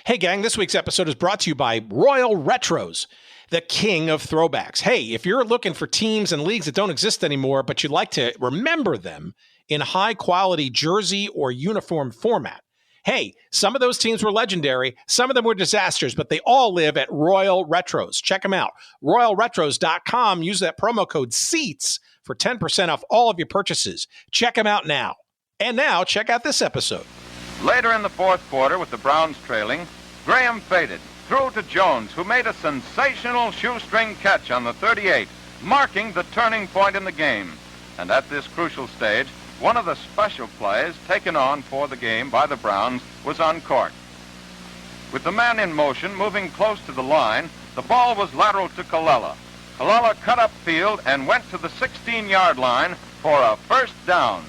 Hey, gang, this week's episode is brought to you by Royal Retros, the king of throwbacks. Hey, if you're looking for teams and leagues that don't exist anymore, but you'd like to remember them in high-quality jersey or uniform format, hey, some of those teams were legendary. Some of them were disasters, but they all live at Royal Retros. Check them out. RoyalRetros.com. Use that promo code SEATS for 10% off all of your purchases. Check them out now. And now, check out this episode. Later in the fourth quarter, with the Browns trailing, Graham faded, threw to Jones, who made a sensational shoestring catch on the 38, marking the turning point in the game. And at this crucial stage, one of the special plays taken on for the game by the Browns was uncorked. With the man in motion moving close to the line, the ball was lateral to Colella. Colella cut upfield and went to the 16-yard line for a first down.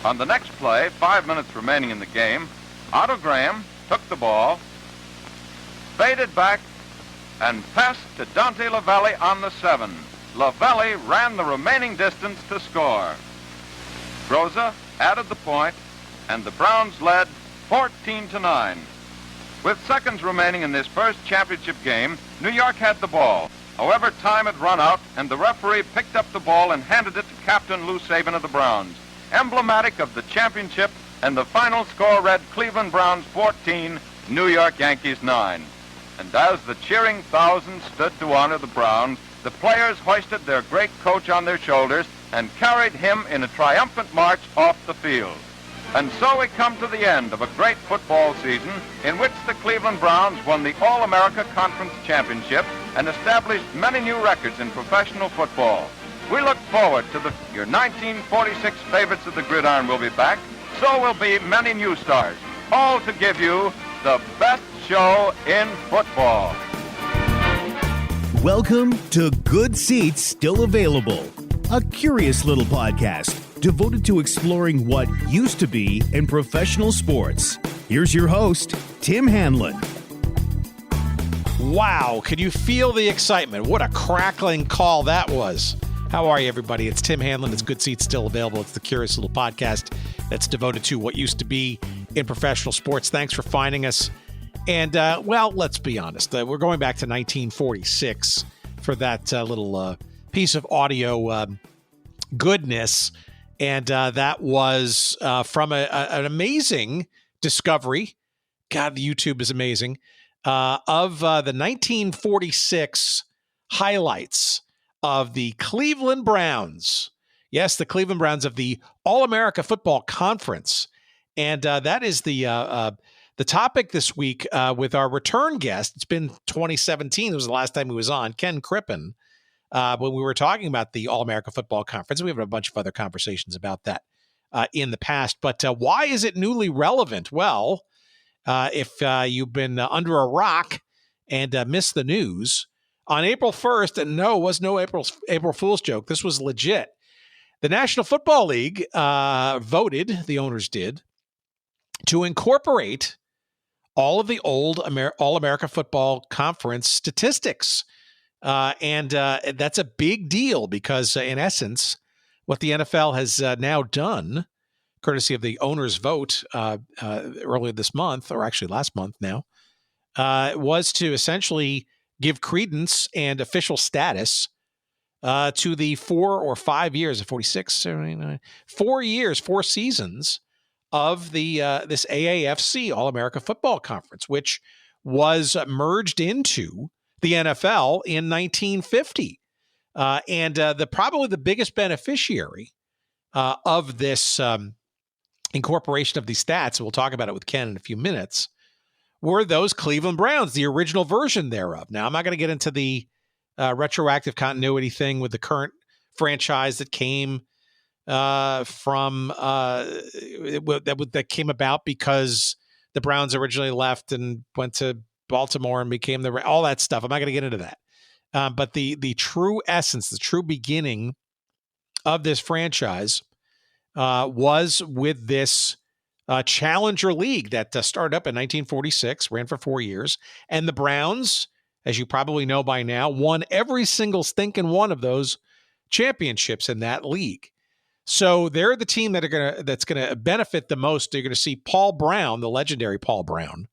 On the next play, 5 minutes remaining in the game, Otto Graham took the ball, faded back, and passed to Dante Lavelli on the 7. Lavelli ran the remaining distance to score. Rosa added the point, and the Browns led 14-9. With seconds remaining in this first championship game, New York had the ball. However, time had run out, and the referee picked up the ball and handed it to Captain Lou Saban of the Browns. Emblematic of the championship, and the final score read Cleveland Browns 14, New York Yankees 9. And as the cheering thousands stood to honor the Browns, the players hoisted their great coach on their shoulders and carried him in a triumphant march off the field. And so we come to the end of a great football season in which the Cleveland Browns won the All-America Conference Championship and established many new records in professional football. We look forward to your 1946 favorites of the gridiron will be back. So will be many new stars, all to give you the best show in football. Welcome to Good Seats Still Available, a curious little podcast devoted to exploring what used to be in professional sports. Here's your host, Tim Hanlon. Wow, could you feel the excitement? What a crackling call that was. How are you, everybody? It's Tim Hanlon. It's Good Seats Still Available. It's the curious little podcast that's devoted to what used to be in professional sports. Thanks for finding us. And, well, let's be honest. We're going back to 1946 for that little piece of audio goodness. And that was from an amazing discovery. God, the YouTube is amazing. Of the 1946 highlights of the Cleveland Browns. Yes, the Cleveland Browns of the All-America Football Conference. And that is the topic this week with our return guest. It's been 2017. It was the last time he was on, Ken Crippen, when we were talking about the All-America Football Conference. We have a bunch of other conversations about that in the past. But why is it newly relevant? Well, if you've been under a rock and missed the news, on April 1st, and no, it was no April Fool's joke. This was legit. The National Football League voted, the owners did, to incorporate all of the old All-America Football Conference statistics. And that's a big deal because, in essence, what the NFL has now done, courtesy of the owners' vote earlier this month, or actually last month now, was to essentially give credence and official status to the 4 or 5 years of 46, 79, 4 years, 4 seasons of the this AAFC All-America Football Conference, which was merged into the NFL in 1950. And probably the biggest beneficiary of this incorporation of these stats, and we'll talk about it with Ken in a few minutes, were those Cleveland Browns, the original version thereof. Now, I'm not going to get into the retroactive continuity thing with the current franchise that came from that came about because the Browns originally left and went to Baltimore and became all that stuff. I'm not going to get into that. But the true essence, the true beginning of this franchise was with this Challenger League that started up in 1946, ran for 4 years. And the Browns, as you probably know by now, won every single stinking one of those championships in that league. So they're the team that's going to benefit the most. You're going to see Paul Brown, the legendary Paul Brown,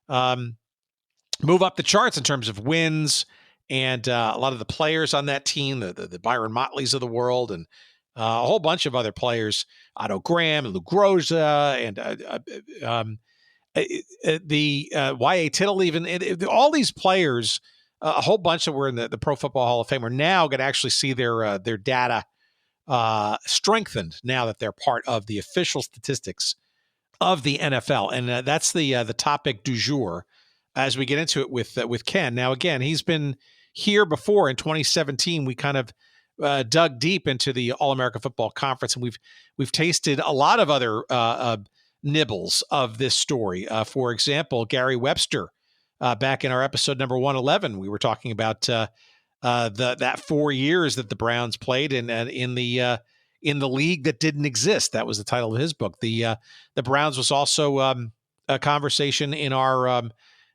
move up the charts in terms of wins, and a lot of the players on that team, the Byron Motleys of the world, and a whole bunch of other players, Otto Graham and Lou Groza, and the Y.A. Tittle, even all these players, a whole bunch that were in the Pro Football Hall of Fame are now going to actually see their data strengthened now that they're part of the official statistics of the NFL, and that's the topic du jour as we get into it with Ken. Now, again, he's been here before in 2017. We kind of dug deep into the All-America Football Conference, and we've tasted a lot of other nibbles of this story. For example, Gary Webster, back in our episode number 111, we were talking about that 4 years that the Browns played in the league that didn't exist. That was the title of his book. The Browns was also a conversation in our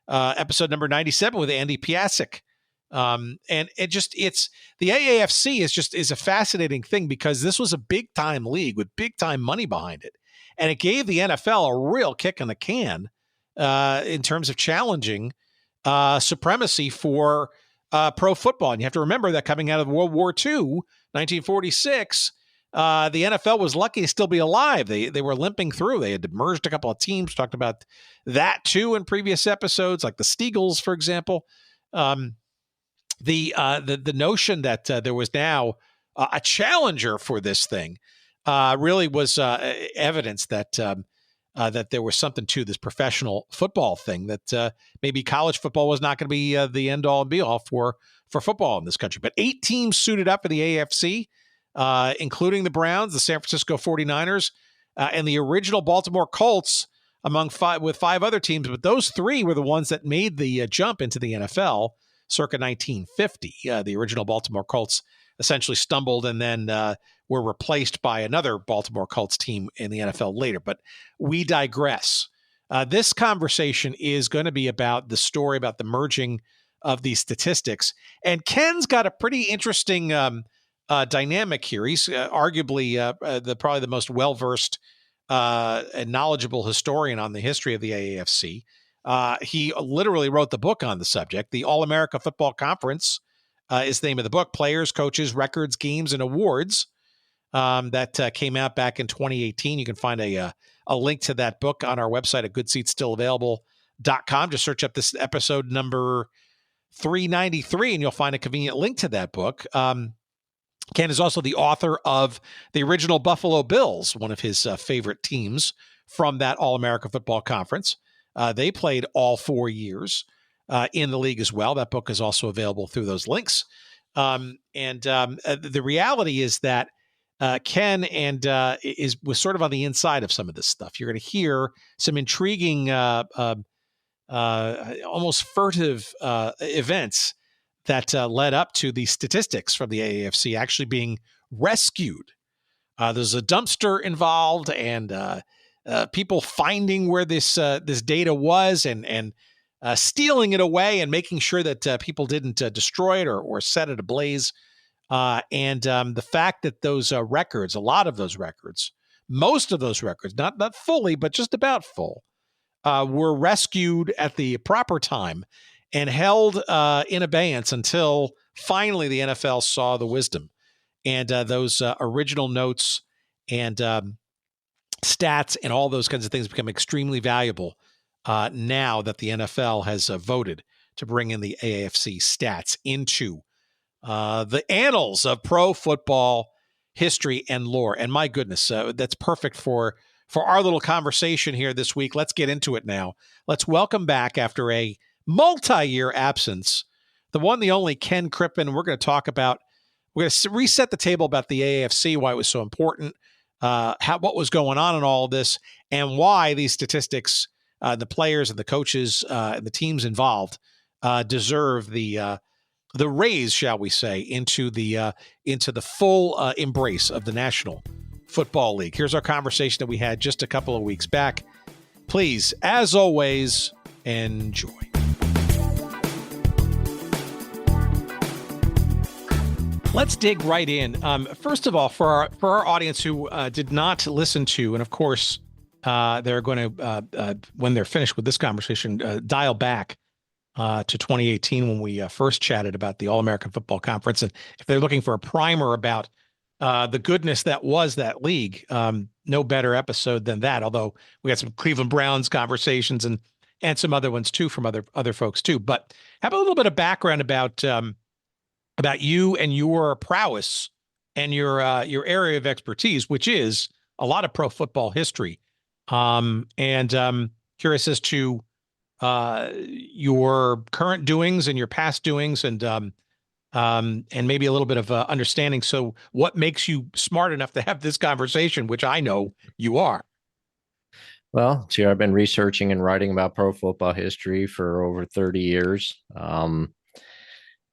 episode number 97 with Andy Piasek. And it's the AAFC is a fascinating thing because this was a big time league with big time money behind it. And it gave the NFL a real kick in the can in terms of challenging supremacy for pro football. And you have to remember that coming out of World War II, 1946, the NFL was lucky to still be alive. They were limping through. They had merged a couple of teams. Talked about that too in previous episodes, like the Steagles, for example. The notion that there was now a challenger for this thing really was evidence that that there was something to this professional football thing, that maybe college football was not going to be the end all and be all for football in this country. But 8 teams suited up for the AAFC, including the Browns, the San Francisco 49ers, and the original Baltimore Colts, with 5 other teams. But those 3 were the ones that made the jump into the NFL circa 1950. The original Baltimore Colts essentially stumbled and then were replaced by another Baltimore Colts team in the NFL later. But we digress. This conversation is going to be about the story about the merging of these statistics. And Ken's got a pretty interesting dynamic here. He's arguably probably the most well-versed and knowledgeable historian on the history of the AAFC. He literally wrote the book on the subject. The All-America Football Conference is the name of the book. Players, coaches, records, games, and awards. That came out back in 2018. You can find a link to that book on our website at goodseatsstillavailable.com. Just search up this episode number 393, and you'll find a convenient link to that book. Ken is also the author of the original Buffalo Bills, one of his favorite teams from that All-America Football Conference. They played all 4 years in the league as well. That book is also available through those links. The reality is that Ken was sort of on the inside of some of this stuff. You're going to hear some intriguing, almost furtive events that led up to the statistics from the AAFC actually being rescued. There's a dumpster involved, and people finding where this data was and stealing it away and making sure that people didn't destroy it or set it ablaze. The fact that those records, a lot of those records, most of those records, not fully, but just about full, were rescued at the proper time and held in abeyance until finally the NFL saw the wisdom. And those original notes and stats and all those kinds of things become extremely valuable now that the NFL has voted to bring in the AAFC stats into the annals of pro football history and lore. And my goodness, that's perfect for our little conversation here this week. Let's get into it now. Let's welcome back, after a multi-year absence, the one, the only Ken Crippen. We're going to reset the table about the AAFC, why it was so important, what was going on in all of this, and why these statistics, the players and the coaches and the teams involved deserve the raise, shall we say, into the full embrace of the National Football League. Here's our conversation that we had just a couple of weeks back. Please, as always, enjoy. Let's dig right in. First of all, for our audience who did not listen to, and of course, they're going to, when they're finished with this conversation, dial back to 2018 when we first chatted about the All-American Football Conference. And if they're looking for a primer about the goodness that was that league, no better episode than that. Although we had some Cleveland Browns conversations and some other ones too from other folks too. But have a little bit of background about you and your prowess and your area of expertise, which is a lot of pro football history. And curious as to your current doings and your past doings, and maybe a little bit of understanding. So what makes you smart enough to have this conversation, which I know you are? Well, see, I've been researching and writing about pro football history for over 30 years.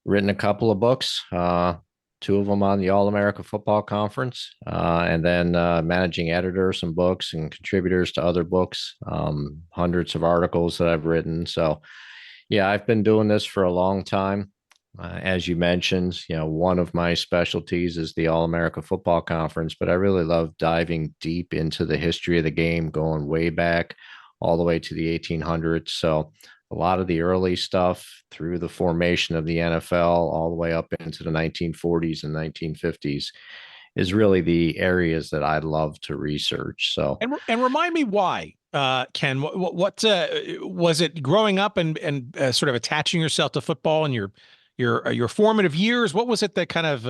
Written a couple of books, two of them on the All-America Football Conference, and then managing editor, some books and contributors to other books, hundreds of articles that I've written. So, yeah, I've been doing this for a long time. As you mentioned, one of my specialties is the All-America Football Conference, but I really love diving deep into the history of the game, going way back all the way to the 1800s. So a lot of the early stuff through the formation of the NFL all the way up into the 1940s and 1950s is really the areas that I love to research. So, and remind me why, Ken, what was it growing up and sort of attaching yourself to football in your formative years? What was it that kind of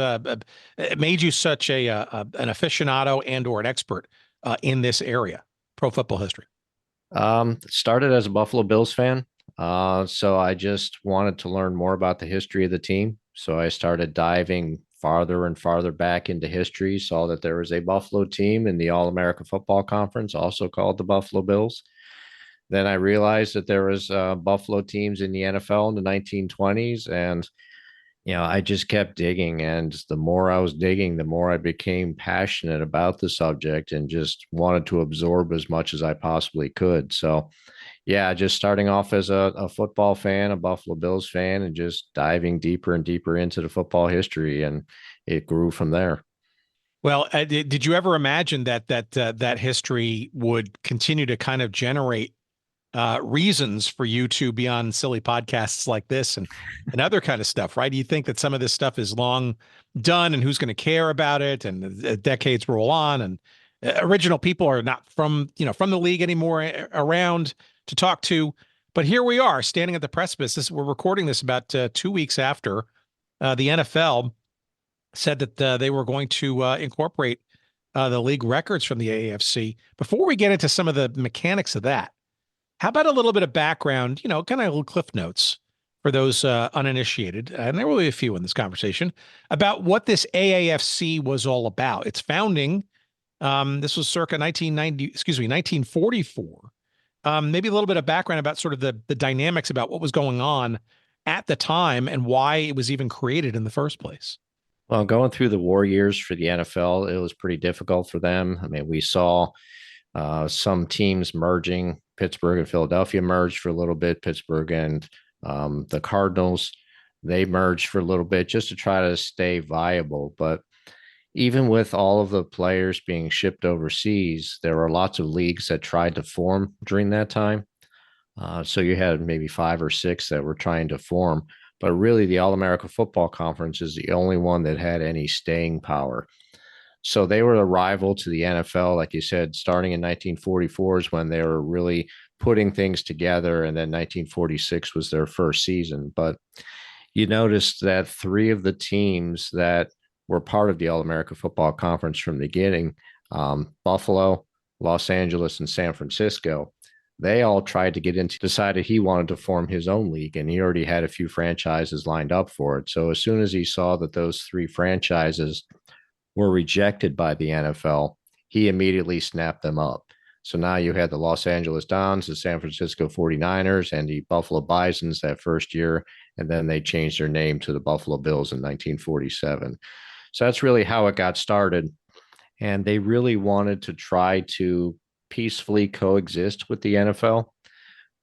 made you such an aficionado and or an expert in this area, pro football history? Started as a Buffalo Bills fan. So I just wanted to learn more about the history of the team. So I started diving farther and farther back into history, saw that there was a Buffalo team in the All-America Football Conference, also called the Buffalo Bills. Then I realized that there was Buffalo teams in the NFL in the 1920s, and I just kept digging. And the more I was digging, the more I became passionate about the subject and just wanted to absorb as much as I possibly could. So, yeah, just starting off as a football fan, a Buffalo Bills fan, and just diving deeper and deeper into the football history, and it grew from there. Well, did you ever imagine that history would continue to kind of generate reasons for you to be on silly podcasts like this and other kind of stuff, right? Do you think that some of this stuff is long done and who's going to care about it, and the decades roll on and original people are not from the league anymore around to talk to? But here we are standing at the precipice. We're recording this about 2 weeks after the NFL said that they were going to incorporate the league records from the AAFC. Before we get into some of the mechanics of that, how about a little bit of background, kind of little cliff notes for those uninitiated, and there will be a few in this conversation, about what this AAFC was all about. Its founding, this was circa 1944. Maybe a little bit of background about sort of the dynamics about what was going on at the time and why it was even created in the first place. Well, going through the war years for the NFL, it was pretty difficult for them. I mean, we saw some teams merging. Pittsburgh and Philadelphia merged for a little bit. Pittsburgh and the Cardinals, they merged for a little bit just to try to stay viable. But even with all of the players being shipped overseas, there were lots of leagues that tried to form during that time. So you had maybe 5 or 6 that were trying to form. But really, the All-America Football Conference is the only one that had any staying power. So they were a rival to the NFL, like you said, starting in 1944 is when they were really putting things together. And then 1946 was their first season. But you noticed that 3 of the teams that were part of the All-America Football Conference from the beginning, Buffalo, Los Angeles, and San Francisco, they all tried to get into, decided he wanted to form his own league, and he already had a few franchises lined up for it. So as soon as he saw that those 3 franchises were rejected by the NFL, he immediately snapped them up. So now you had the Los Angeles Dons, the San Francisco 49ers, and the Buffalo Bisons that first year, and then they changed their name to the Buffalo Bills in 1947. So that's really how it got started. And they really wanted to try to peacefully coexist with the NFL,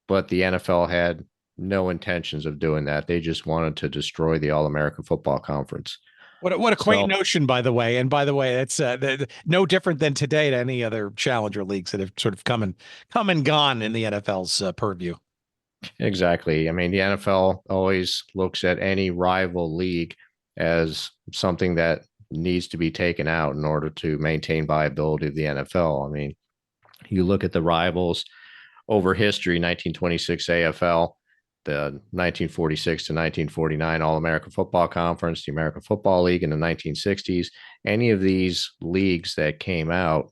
but the NFL had no intentions of doing that. They just wanted to destroy the All-America Football Conference. What a quaint So notion, by the way. And by the way, it's no different than today to any other challenger leagues that have sort of come and gone in the NFL's purview. exactly. I mean, the NFL always looks at any rival league as something that needs to be taken out in order to maintain viability of the NFL. I mean, you look at the rivals over history: 1926 AFL, the 1946 to 1949 All-American Football Conference, the American Football League in the 1960s. Any of these leagues that came out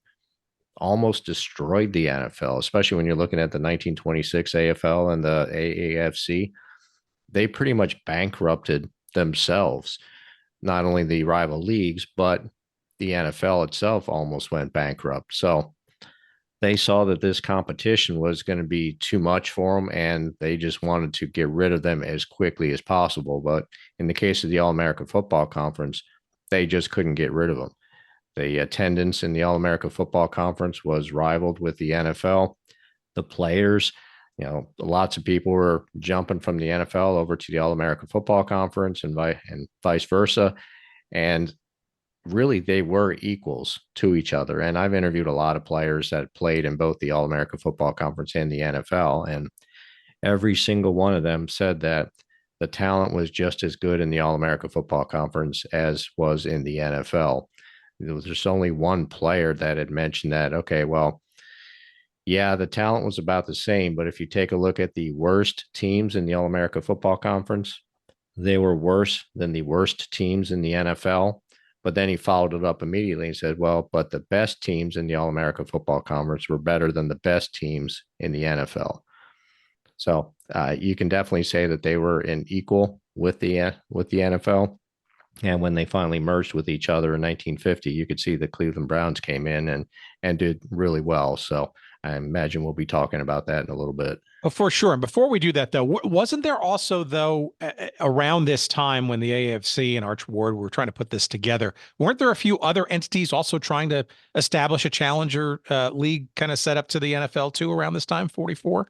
almost destroyed the NFL, especially when you're looking at the 1926 AFL and the AAFC. They pretty much bankrupted themselves, not only the rival leagues, but the NFL itself almost went bankrupt. So they saw that this competition was going to be too much for them, and they just wanted to get rid of them as quickly as possible. But in the case of the All-American Football Conference, they just couldn't get rid of them. The attendance in the All-American Football Conference was rivaled with the NFL. The players, lots of people were jumping from the NFL over to the All-American Football Conference and vice versa. And really, they were equals to each other. And I've interviewed a lot of players that played in both the All-American Football Conference and the NFL. And every single one of them said that the talent was just as good in the All-American Football Conference as was in the NFL. There was just only one player that had mentioned that, okay, well, yeah, the talent was about the same, but if you take a look at the worst teams in the All-American Football Conference, they were worse than the worst teams in the NFL. But then he followed it up immediately and said, well, but the best teams in the All-American Football Conference were better than the best teams in the NFL. So you can definitely say that they were in equal with the NFL. And when they finally merged with each other in 1950, you could see the Cleveland Browns came in and did really well. So I imagine we'll be talking about that in a little bit. Oh, for sure. And before we do that, though, wasn't there also, though, around this time when the AAFC and Arch Ward were trying to put this together, weren't there a few other entities also trying to establish a challenger league kind of set up to the NFL too around this time, 44?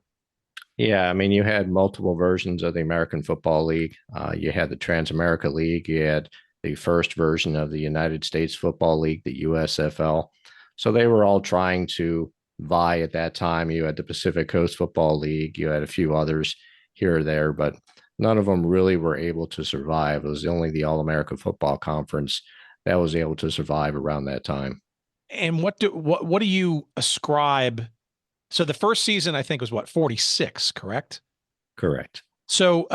Yeah, I mean, you had multiple versions of the American Football League. You had the Trans-America League. You had the first version of the United States Football League, the USFL. So they were all trying to vie at that time. You had the Pacific Coast Football League. You had a few others here or there, but none of them really were able to survive. It was only the All-American Football Conference that was able to survive around that time. And what do you ascribe? So the first season, I think, was what, 46, correct? Correct. So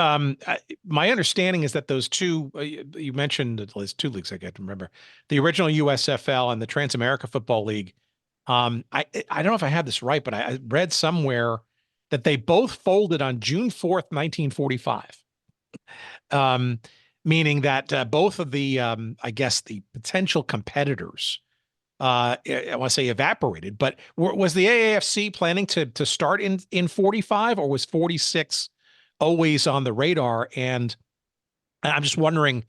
my understanding is that those two, you mentioned at least two leagues I get to remember, the original USFL and the Trans-America Football League. I don't know if I had this right, but I read somewhere that they both folded on June 4th, 1945. Meaning that both of the, I guess, the potential competitors, I want to say evaporated, but was the AAFC planning to start in 45, or was 46 always on the radar? And I'm just wondering,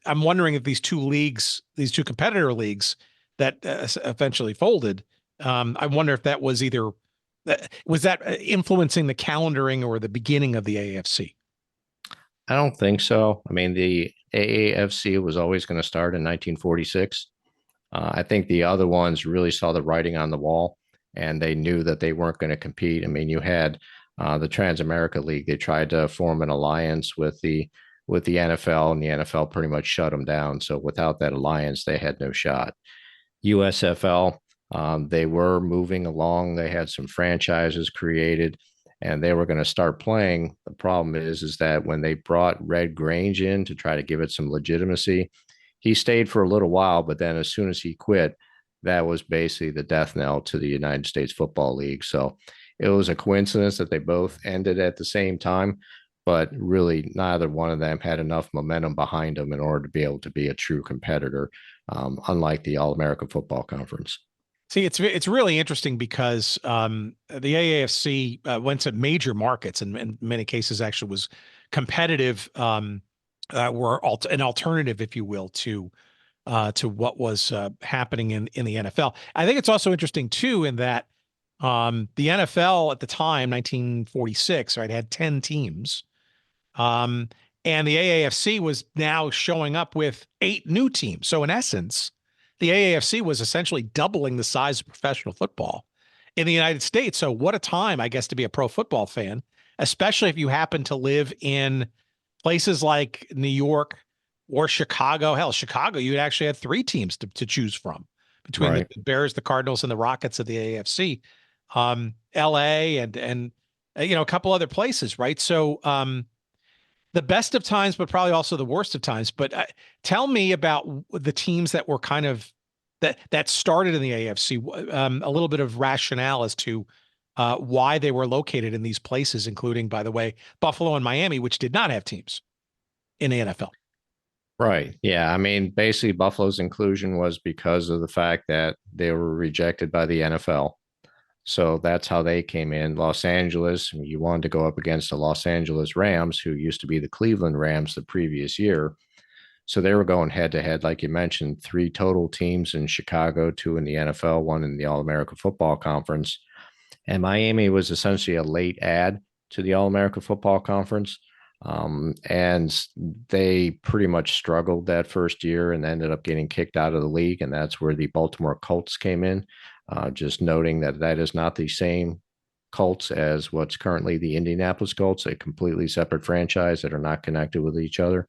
I'm wondering if these two leagues, these two competitor leagues that eventually folded, I wonder if that was either, was that influencing the calendaring or the beginning of the AAFC? I don't think so. I mean, the AAFC was always going to start in 1946. I think the other ones really saw the writing on the wall, and they knew that they weren't going to compete. I mean, you had the Trans-America League. They tried to form an alliance with the NFL, and the NFL pretty much shut them down. So without that alliance, they had no shot. USFL, they were moving along. They had some franchises created, and they were going to start playing. The problem is that when they brought Red Grange in to try to give it some legitimacy, he stayed for a little while, but then as soon as he quit, that was basically the death knell to the United States Football League. So it was a coincidence that they both ended at the same time, but really neither one of them had enough momentum behind them in order to be able to be a true competitor, unlike the All-American Football Conference. See, it's really interesting because the AAFC went to major markets and in many cases actually was competitive, were an alternative, if you will, to what was happening in the NFL. I think it's also interesting too in that the NFL at the time, 1946, right, had 10 teams, And the AAFC was now showing up with 8 new teams. So in essence, the AAFC was essentially doubling the size of professional football in the United States. So what a time, I guess, to be a pro football fan, especially if you happen to live in places like New York or Chicago. Hell, Chicago, you'd actually had 3 teams to choose from between Right. the Bears, the Cardinals, and the Rockets of the AAFC. LA and a couple other places, right? So the best of times, but probably also the worst of times. But tell me about the teams that were kind of that started in the AFC. A little bit of rationale as to why they were located in these places, including, by the way, Buffalo and Miami, which did not have teams in the NFL. Right. Yeah. I mean, basically, Buffalo's inclusion was because of the fact that they were rejected by the NFL. So that's how they came in. Los Angeles, you wanted to go up against the Los Angeles Rams, who used to be the Cleveland Rams the previous year. So they were going head to head, like you mentioned, 3 total teams in Chicago, 2 in the NFL, 1 in the All America Football Conference. And Miami was essentially a late add to the All America Football Conference. And they pretty much struggled that first year and ended up getting kicked out of the league. And that's where the Baltimore Colts came in. Just noting that that is not the same Colts as what's currently the Indianapolis Colts, a completely separate franchise that are not connected with each other.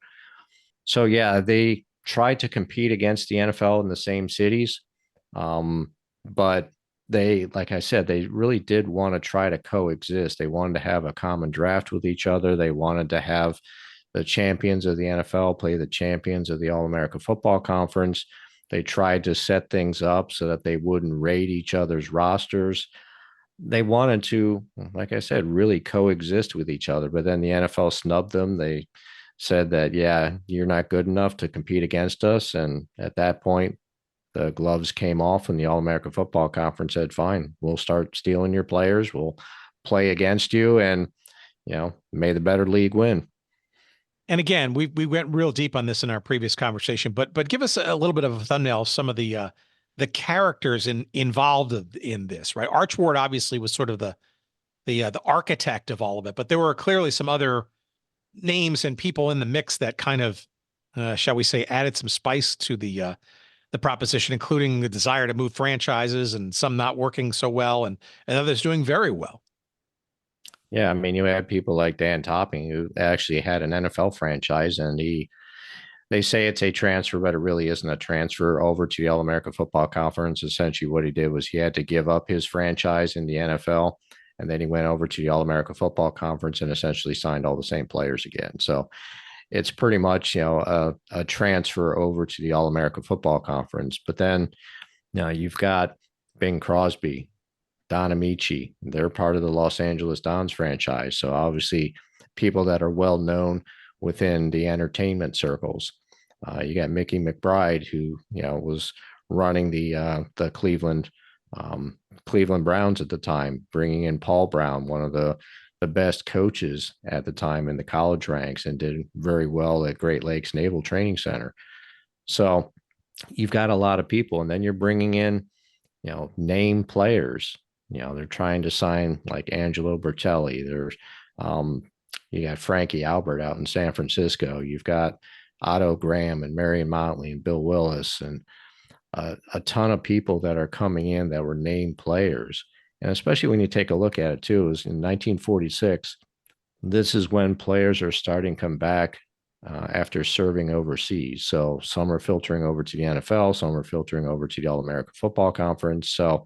So, yeah, they tried to compete against the NFL in the same cities. But they, like I said, they really did want to try to coexist. They wanted to have a common draft with each other. They wanted to have the champions of the NFL play the champions of the All America Football Conference. They tried to set things up so that they wouldn't raid each other's rosters. They wanted to, like I said, really coexist with each other. But then the NFL snubbed them. They said that, yeah, you're not good enough to compete against us. And at that point, the gloves came off and the All American Football Conference said, fine, we'll start stealing your players. We'll play against you. And, may the better league win. And again, we went real deep on this in our previous conversation, but give us a little bit of a thumbnail of some of the characters involved in this, right? Arch Ward obviously was sort of the architect of all of it, but there were clearly some other names and people in the mix that kind of, shall we say, added some spice to the proposition, including the desire to move franchises and some not working so well and others doing very well. Yeah, I mean, you had people like Dan Topping, who actually had an NFL franchise, and they say it's a transfer, but it really isn't a transfer over to the All America Football Conference. Essentially, what he did was he had to give up his franchise in the NFL, and then he went over to the All America Football Conference and essentially signed all the same players again. So it's pretty much, a transfer over to the All America Football Conference. But then, you've got Bing Crosby, Don Amici. They're part of the Los Angeles Dons franchise. So obviously people that are well known within the entertainment circles. You got Mickey McBride, who, was running the Cleveland Browns at the time, bringing in Paul Brown, one of the best coaches at the time in the college ranks, and did very well at Great Lakes Naval Training Center. So you've got a lot of people, and then you're bringing in, name players. They're trying to sign like Angelo Bertelli. There's you got Frankie Albert out in San Francisco. You've got Otto Graham and Marion Motley and Bill Willis and a ton of people that are coming in that were named players. And especially when you take a look at it too, is in 1946, this is when players are starting to come back after serving overseas. So some are filtering over to the NFL, some are filtering over to the All America Football Conference. So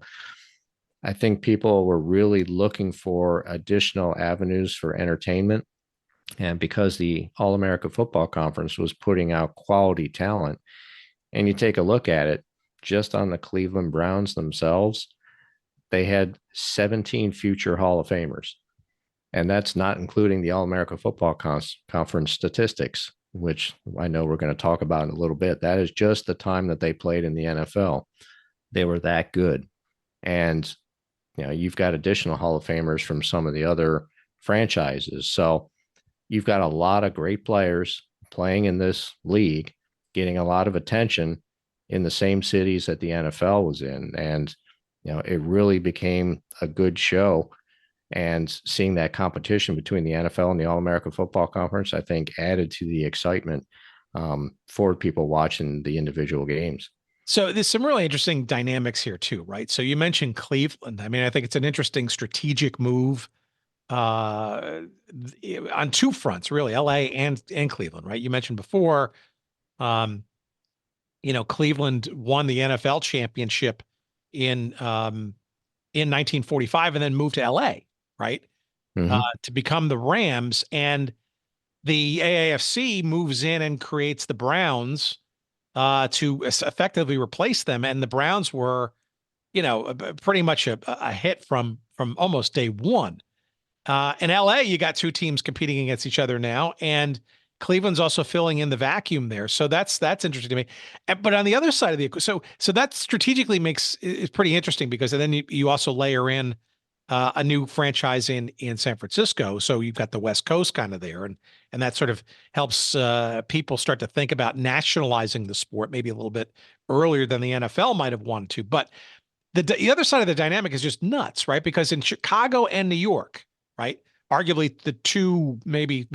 I think people were really looking for additional avenues for entertainment. And because the All America Football Conference was putting out quality talent, and you take a look at it, just on the Cleveland Browns themselves, they had 17 future Hall of Famers. And that's not including the All America Football Conference statistics, which I know we're going to talk about in a little bit. That is just the time that they played in the NFL. They were that good. And you've got additional Hall of Famers from some of the other franchises. So you've got a lot of great players playing in this league, getting a lot of attention in the same cities that the NFL was in. And, it really became a good show. And seeing that competition between the NFL and the All-American Football Conference, I think added to the excitement for people watching the individual games. So there's some really interesting dynamics here too, right? So you mentioned Cleveland. I mean, I think it's an interesting strategic move on two fronts, really, LA and Cleveland, right? You mentioned before, um, Cleveland won the NFL championship in 1945 and then moved to LA, right? To become the Rams. And the AAFC moves in and creates the Browns to effectively replace them. And the Browns were, pretty much a hit from almost day one. In LA, you got two teams competing against each other now, and Cleveland's also filling in the vacuum there. So that's interesting to me. But on the other side of the so that strategically is pretty interesting, because then you also layer in a new franchise in San Francisco. So you've got the West Coast kind of there, and that sort of helps people start to think about nationalizing the sport maybe a little bit earlier than the NFL might have wanted to. But the other side of the dynamic is just nuts, right? Because in Chicago and New York, right, arguably the two, maybe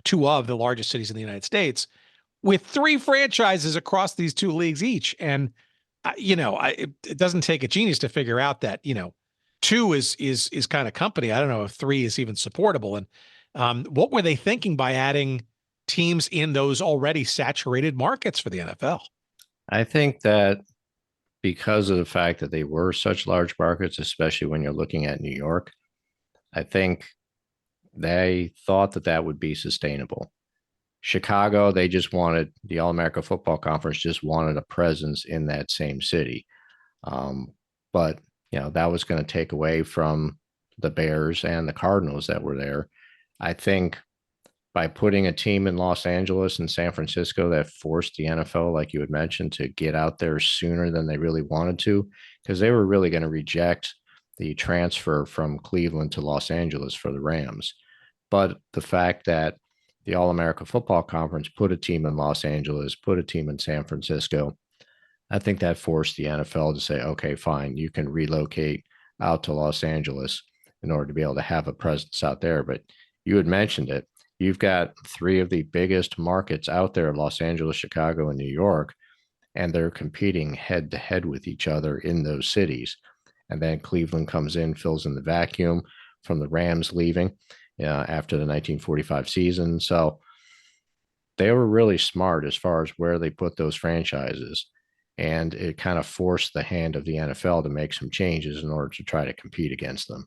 two of the largest cities in the United States, with three franchises across these two leagues each. And, it doesn't take a genius to figure out that, two is kind of company. I don't know if three is even supportable. And what were they thinking by adding teams in those already saturated markets for the NFL? I think that because of the fact that they were such large markets, especially when you're looking at New York, I think they thought that would be sustainable. Chicago, they just wanted the All-America Football Conference, just wanted a presence in that same city. But, that was going to take away from the Bears and the Cardinals that were there. I think by putting a team in Los Angeles and San Francisco, that forced the NFL, like you had mentioned, to get out there sooner than they really wanted to, because they were really going to reject the transfer from Cleveland to Los Angeles for the Rams. But the fact that the All-America Football Conference put a team in Los Angeles, put a team in San Francisco, I think that forced the NFL to say, okay, fine, you can relocate out to Los Angeles in order to be able to have a presence out there. But you had mentioned it. You've got three of the biggest markets out there, Los Angeles, Chicago, and New York, and they're competing head to head with each other in those cities. And then Cleveland comes in, fills in the vacuum from the Rams leaving after the 1945 season. So they were really smart as far as where they put those franchises. And it kind of forced the hand of the NFL to make some changes in order to try to compete against them.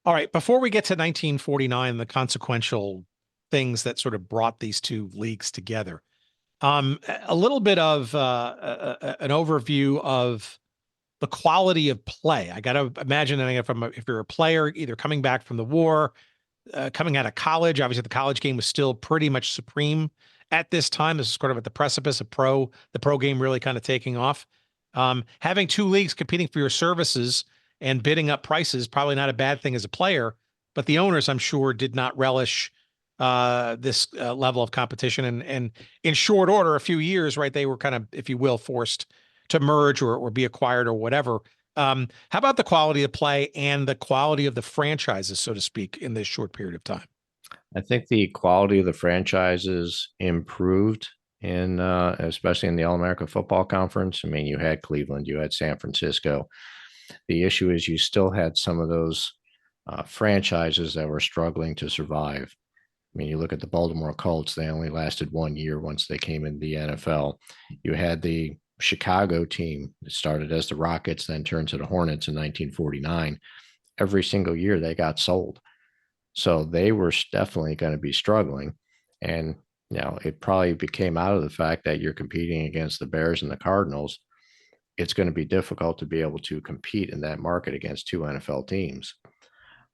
All right. Before we get to 1949, the consequential things that sort of brought these two leagues together, a little bit of an overview of the quality of play. I got to imagine that if you're a player, either coming back from the war, coming out of college, obviously the college game was still pretty much supreme at this time. This is sort of at the precipice of the pro game really kind of taking off. Having two leagues competing for your services and bidding up prices, probably not a bad thing as a player, but the owners, I'm sure, did not relish this level of competition. And in short order, a few years, right, they were kind of, if you will, forced to merge or be acquired or whatever. How about the quality of play and the quality of the franchises, so to speak, in this short period of time? I think the quality of the franchises improved especially in the All-America Football Conference. I mean, you had Cleveland, you had San Francisco. The issue is you still had some of those franchises that were struggling to survive. I mean, you look at the Baltimore Colts, they only lasted 1 year once they came into the NFL. You had the Chicago team that started as the Rockets, then turned to the Hornets in 1949. Every single year they got sold. So they were definitely going to be struggling. And, it probably became out of the fact that you're competing against the Bears and the Cardinals. It's going to be difficult to be able to compete in that market against two NFL teams.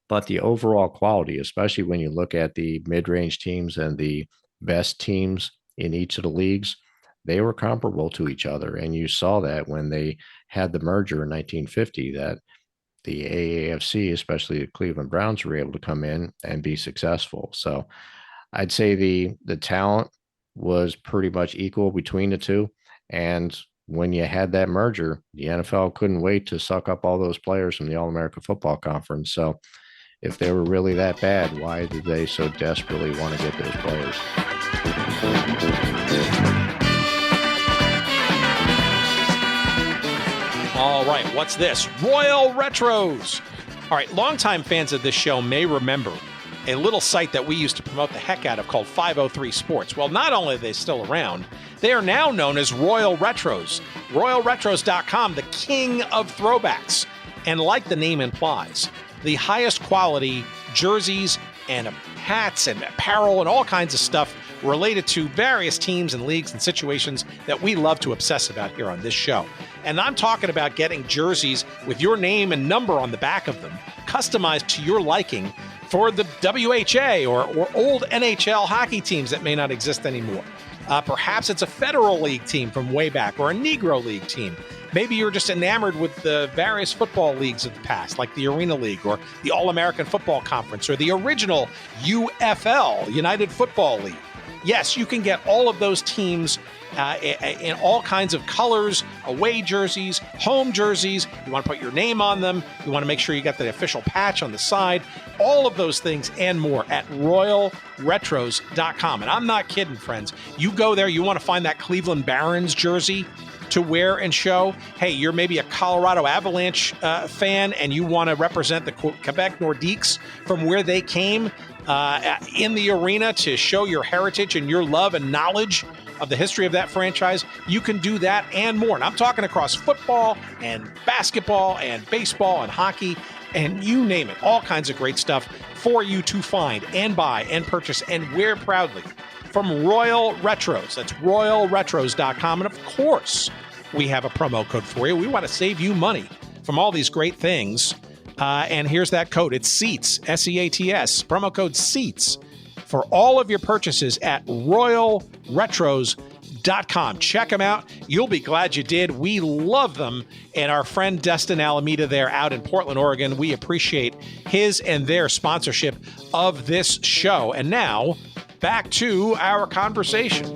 But the overall quality, especially when you look at the mid-range teams and the best teams in each of the leagues, they were comparable to each other. And you saw that when they had the merger in 1950, that the AAFC, especially the Cleveland Browns, were able to come in and be successful. So I'd say the talent was pretty much equal between the two. And when you had that merger, the NFL couldn't wait to suck up all those players from the All-America Football Conference. So If they were really that bad, why did they so desperately want to get those players? All right, what's this? Royal Retros. All right, longtime fans of this show may remember a little site that we used to promote the heck out of called 503 Sports. Well, not only are they still around, they are now known as Royal Retros. RoyalRetros.com, the king of throwbacks. And like the name implies, the highest quality jerseys and hats and apparel and all kinds of stuff related to various teams and leagues and situations that we love to obsess about here on this show. And I'm talking about getting jerseys with your name and number on the back of them, customized to your liking for the WHA or old NHL hockey teams that may not exist anymore. Perhaps it's a Federal League team from way back or a Negro League team. Maybe you're just enamored with the various football leagues of the past, like the Arena League or the All-American Football Conference or the original UFL, United Football League. Yes, you can get all of those teams in all kinds of colors, away jerseys, home jerseys. You want to put your name on them. You want to make sure you got the official patch on the side. All of those things and more at RoyalRetros.com. And I'm not kidding, friends. You go there, you want to find that Cleveland Barons jersey to wear and show. Hey, you're maybe a Colorado Avalanche fan and you want to represent the Quebec Nordiques from where they came in the arena to show your heritage and your love and knowledge of the history of that franchise. You can do that and more. And I'm talking across football and basketball and baseball and hockey and you name it. All kinds of great stuff for you to find and buy and purchase and wear proudly from Royal Retros. That's RoyalRetros.com. And of course, we have a promo code for you. We want to save you money from all these great things. And here's that code. It's SEATS, SEATS, promo code SEATS for all of your purchases at RoyalRetros.com. Check them out. You'll be glad you did. We love them. And our friend Destin Alameda there out in Portland, Oregon, we appreciate his and their sponsorship of this show. And now, back to our conversation.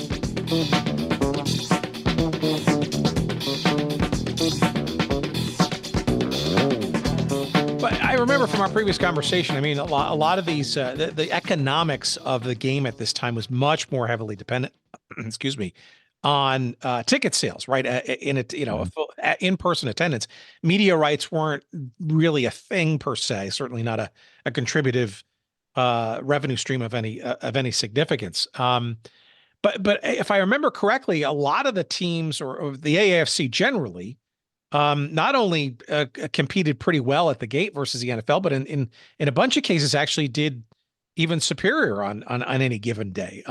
But I remember from our previous conversation, I mean, a lot of these, the economics of the game at this time was much more heavily dependent, excuse me, on ticket sales, right? In-person attendance. Media rights weren't really a thing per se, certainly not a contributive revenue stream of any significance. But if I remember correctly, a lot of the teams or the AAFC generally not only competed pretty well at the gate versus the NFL, but in a bunch of cases actually did even superior on any given day.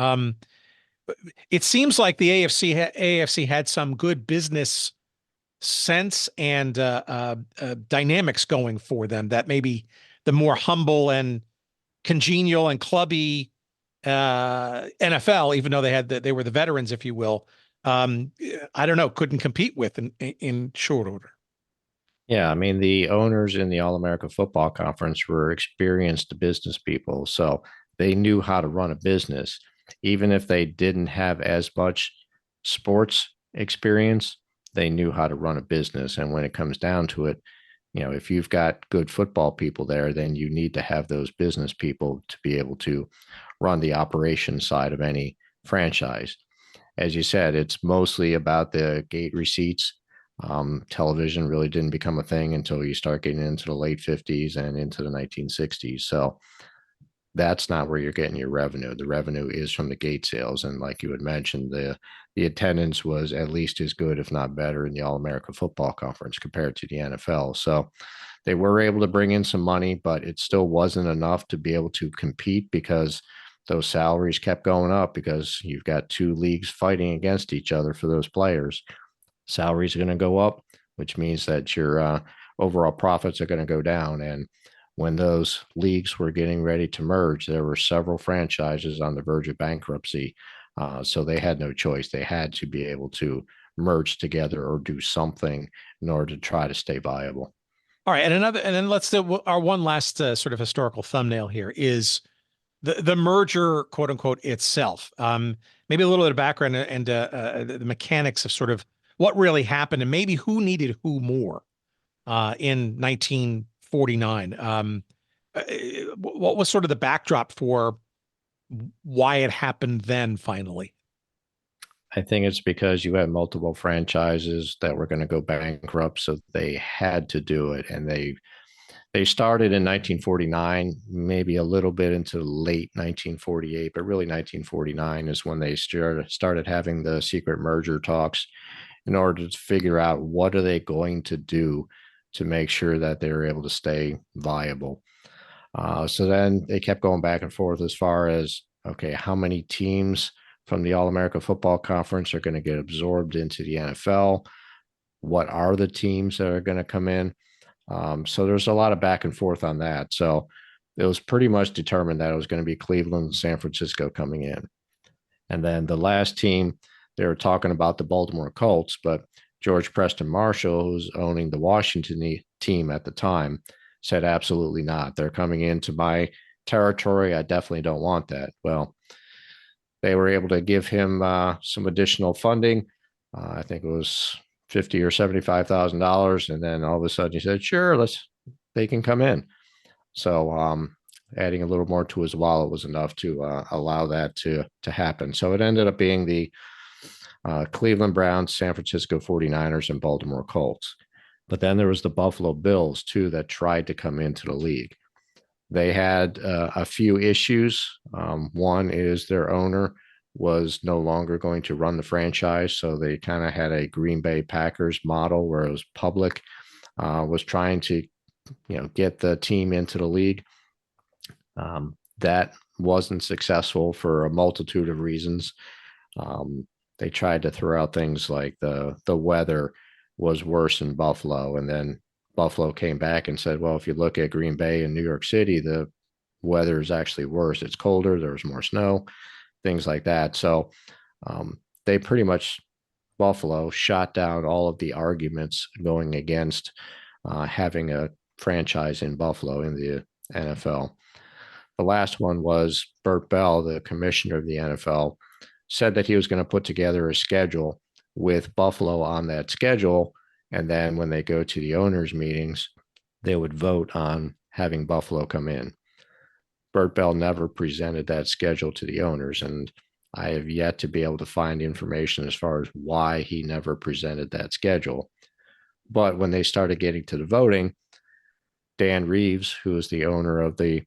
It seems like the AAFC had some good business sense and dynamics going for them that maybe the more humble and congenial and clubby NFL, even though they were the veterans, if you will, I don't know, couldn't compete with in short order. Yeah, I mean, the owners in the All-America Football Conference were experienced business people, so they knew how to run a business. Even if they didn't have as much sports experience, they knew how to run a business. And when it comes down to it, if you've got good football people there, then you need to have those business people to be able to run the operation side of any franchise. As you said, it's mostly about the gate receipts. Television really didn't become a thing until you start getting into the late 50s and into the 1960s. So that's not where you're getting your revenue. The revenue is from the gate sales. And like you had mentioned, the attendance was at least as good, if not better, in the All-America Football Conference compared to the NFL. So they were able to bring in some money, but it still wasn't enough to be able to compete because those salaries kept going up because you've got two leagues fighting against each other for those players. Salaries are going to go up, which means that your overall profits are going to go down. And when those leagues were getting ready to merge, there were several franchises on the verge of bankruptcy. So they had no choice. They had to be able to merge together or do something in order to try to stay viable. All right. And then let's do our one last sort of historical thumbnail here is the merger, quote unquote, itself. Maybe a little bit of background and the mechanics of sort of what really happened and maybe who needed who more in 1949. what was sort of the backdrop for why it happened then finally? I think it's because you had multiple franchises that were going to go bankrupt, so they had to do it, and they started in 1949, maybe a little bit into late 1948, but really 1949 is when they started having the secret merger talks in order to figure out what are they going to do to make sure that they were able to stay viable. So then they kept going back and forth as far as, okay, how many teams from the All-America Football Conference are going to get absorbed into the NFL? What are the teams that are going to come in? So there's a lot of back and forth on that. So it was pretty much determined that it was going to be Cleveland and San Francisco coming in. And then the last team, they were talking about the Baltimore Colts, but George Preston Marshall, who's owning the Washington team at the time, said absolutely not. They're coming into my territory. I definitely don't want that. Well, they were able to give him some additional funding. I think it was $50,000 or $75,000, and then all of a sudden he said, "Sure, they can come in." So adding a little more to his wallet was enough to allow that to happen. So it ended up being the Cleveland Browns, San Francisco 49ers, and Baltimore Colts. But then there was the Buffalo Bills too that tried to come into the league. They had a few issues. One is their owner was no longer going to run the franchise, so they kind of had a Green Bay Packers model where it was public, was trying to, get the team into the league. That wasn't successful for a multitude of reasons. They tried to throw out things like the weather was worse in Buffalo, and then Buffalo came back and said, well, if you look at Green Bay and New York City, the weather is actually worse. It's colder. There's more snow, things like that. So they pretty much, Buffalo, shot down all of the arguments going against having a franchise in Buffalo in the NFL. The last one was Bert Bell, the commissioner of the NFL, said that he was going to put together a schedule with Buffalo on that schedule. And then when they go to the owners' meetings, they would vote on having Buffalo come in. Bert Bell never presented that schedule to the owners, and I have yet to be able to find information as far as why he never presented that schedule. But when they started getting to the voting, Dan Reeves, who is the owner of the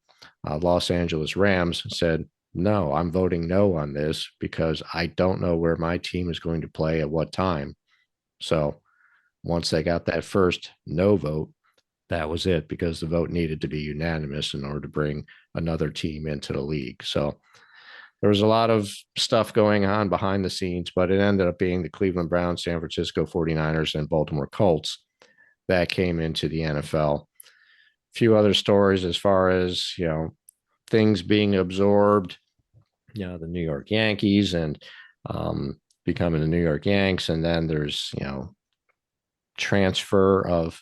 Los Angeles Rams, said, no, I'm voting no on this because I don't know where my team is going to play at what time. So once they got that first no vote, that was it, because the vote needed to be unanimous in order to bring another team into the league. So there was a lot of stuff going on behind the scenes, but it ended up being the Cleveland Browns, San Francisco 49ers, and Baltimore Colts that came into the NFL. A few other stories as far as, things being absorbed, the New York Yankees and becoming the New York Yanks. And then there's, transfer of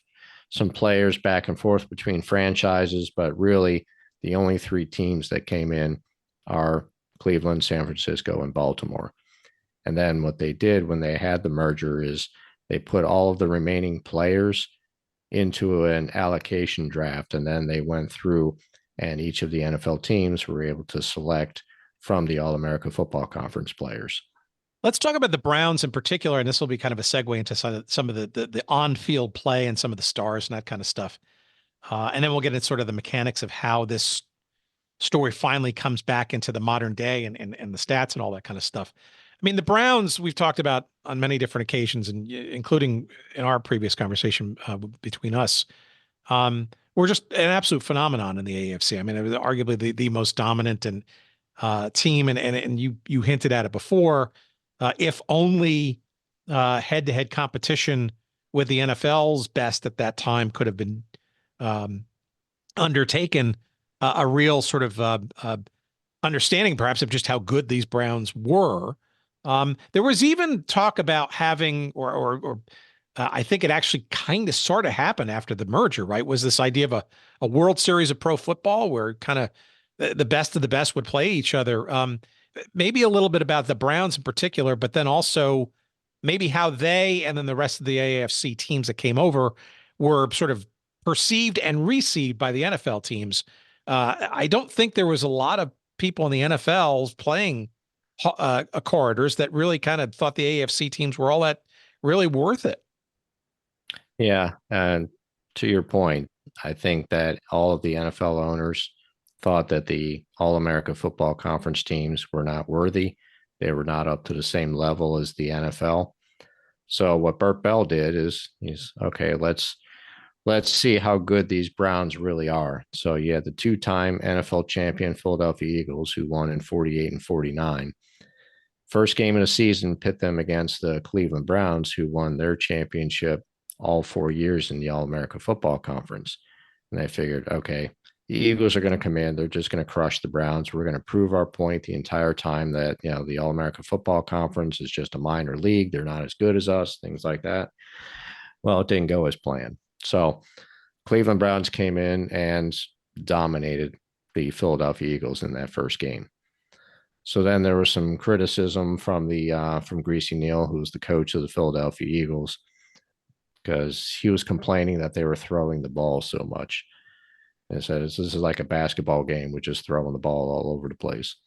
some players back and forth between franchises, but really the only three teams that came in are Cleveland, San Francisco, and Baltimore. And then what they did when they had the merger is they put all of the remaining players into an allocation draft, and then they went through, and each of the NFL teams were able to select from the All-America Football Conference players. Let's talk about the Browns in particular, and this will be kind of a segue into some of the on-field play and some of the stars and that kind of stuff. And then we'll get into sort of the mechanics of how this story finally comes back into the modern day and the stats and all that kind of stuff. I mean, the Browns, we've talked about on many different occasions, and including in our previous conversation between us, were just an absolute phenomenon in the AAFC. I mean, it was arguably the most dominant and team, and you hinted at it before. If only head-to-head competition with the NFL's best at that time could have been undertaken, a real sort of understanding perhaps of just how good these Browns were. There was even talk about having, or I think it actually kind of sort of happened after the merger, right? Was this idea of a World Series of pro football where kind of the best of the best would play each other. Maybe a little bit about the Browns in particular, but then also maybe how they and then the rest of the AAFC teams that came over were sort of perceived and received by the NFL teams I don't think there was a lot of people in the NFL playing corridors that really kind of thought the AAFC teams were all that really worth it. Yeah. And to your point, I think that all of the NFL owners thought that the All America Football Conference teams were not worthy. They were not up to the same level as the NFL. So what Burt Bell did is he's okay, let's see how good these Browns really are. So you had the two-time NFL champion Philadelphia Eagles who won in 48 and 49. First game of the season, pit them against the Cleveland Browns, who won their championship all 4 years in the All America Football Conference. And they figured, okay, the Eagles are going to come in. They're just going to crush the Browns. We're going to prove our point the entire time that, the All America Football Conference is just a minor league. They're not as good as us, things like that. Well, it didn't go as planned. So Cleveland Browns came in and dominated the Philadelphia Eagles in that first game. So then there was some criticism from Greasy Neal, who was the coach of the Philadelphia Eagles, because he was complaining that they were throwing the ball so much. And said this is like a basketball game with just throwing the ball all over the place.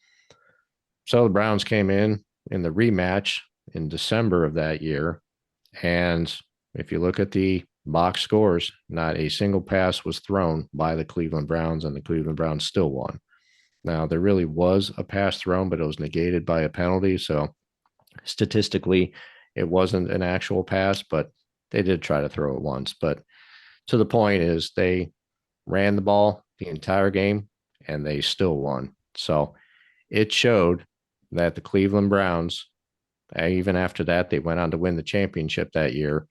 So the Browns came in the rematch in December of that year. And if you look at the box scores, not a single pass was thrown by the Cleveland Browns, and the Cleveland Browns still won. Now, there really was a pass thrown, but it was negated by a penalty. So statistically, it wasn't an actual pass, but they did try to throw it once. But to the point is they ran the ball the entire game and they still won. So it showed that the Cleveland Browns, even after that, they went on to win the championship that year,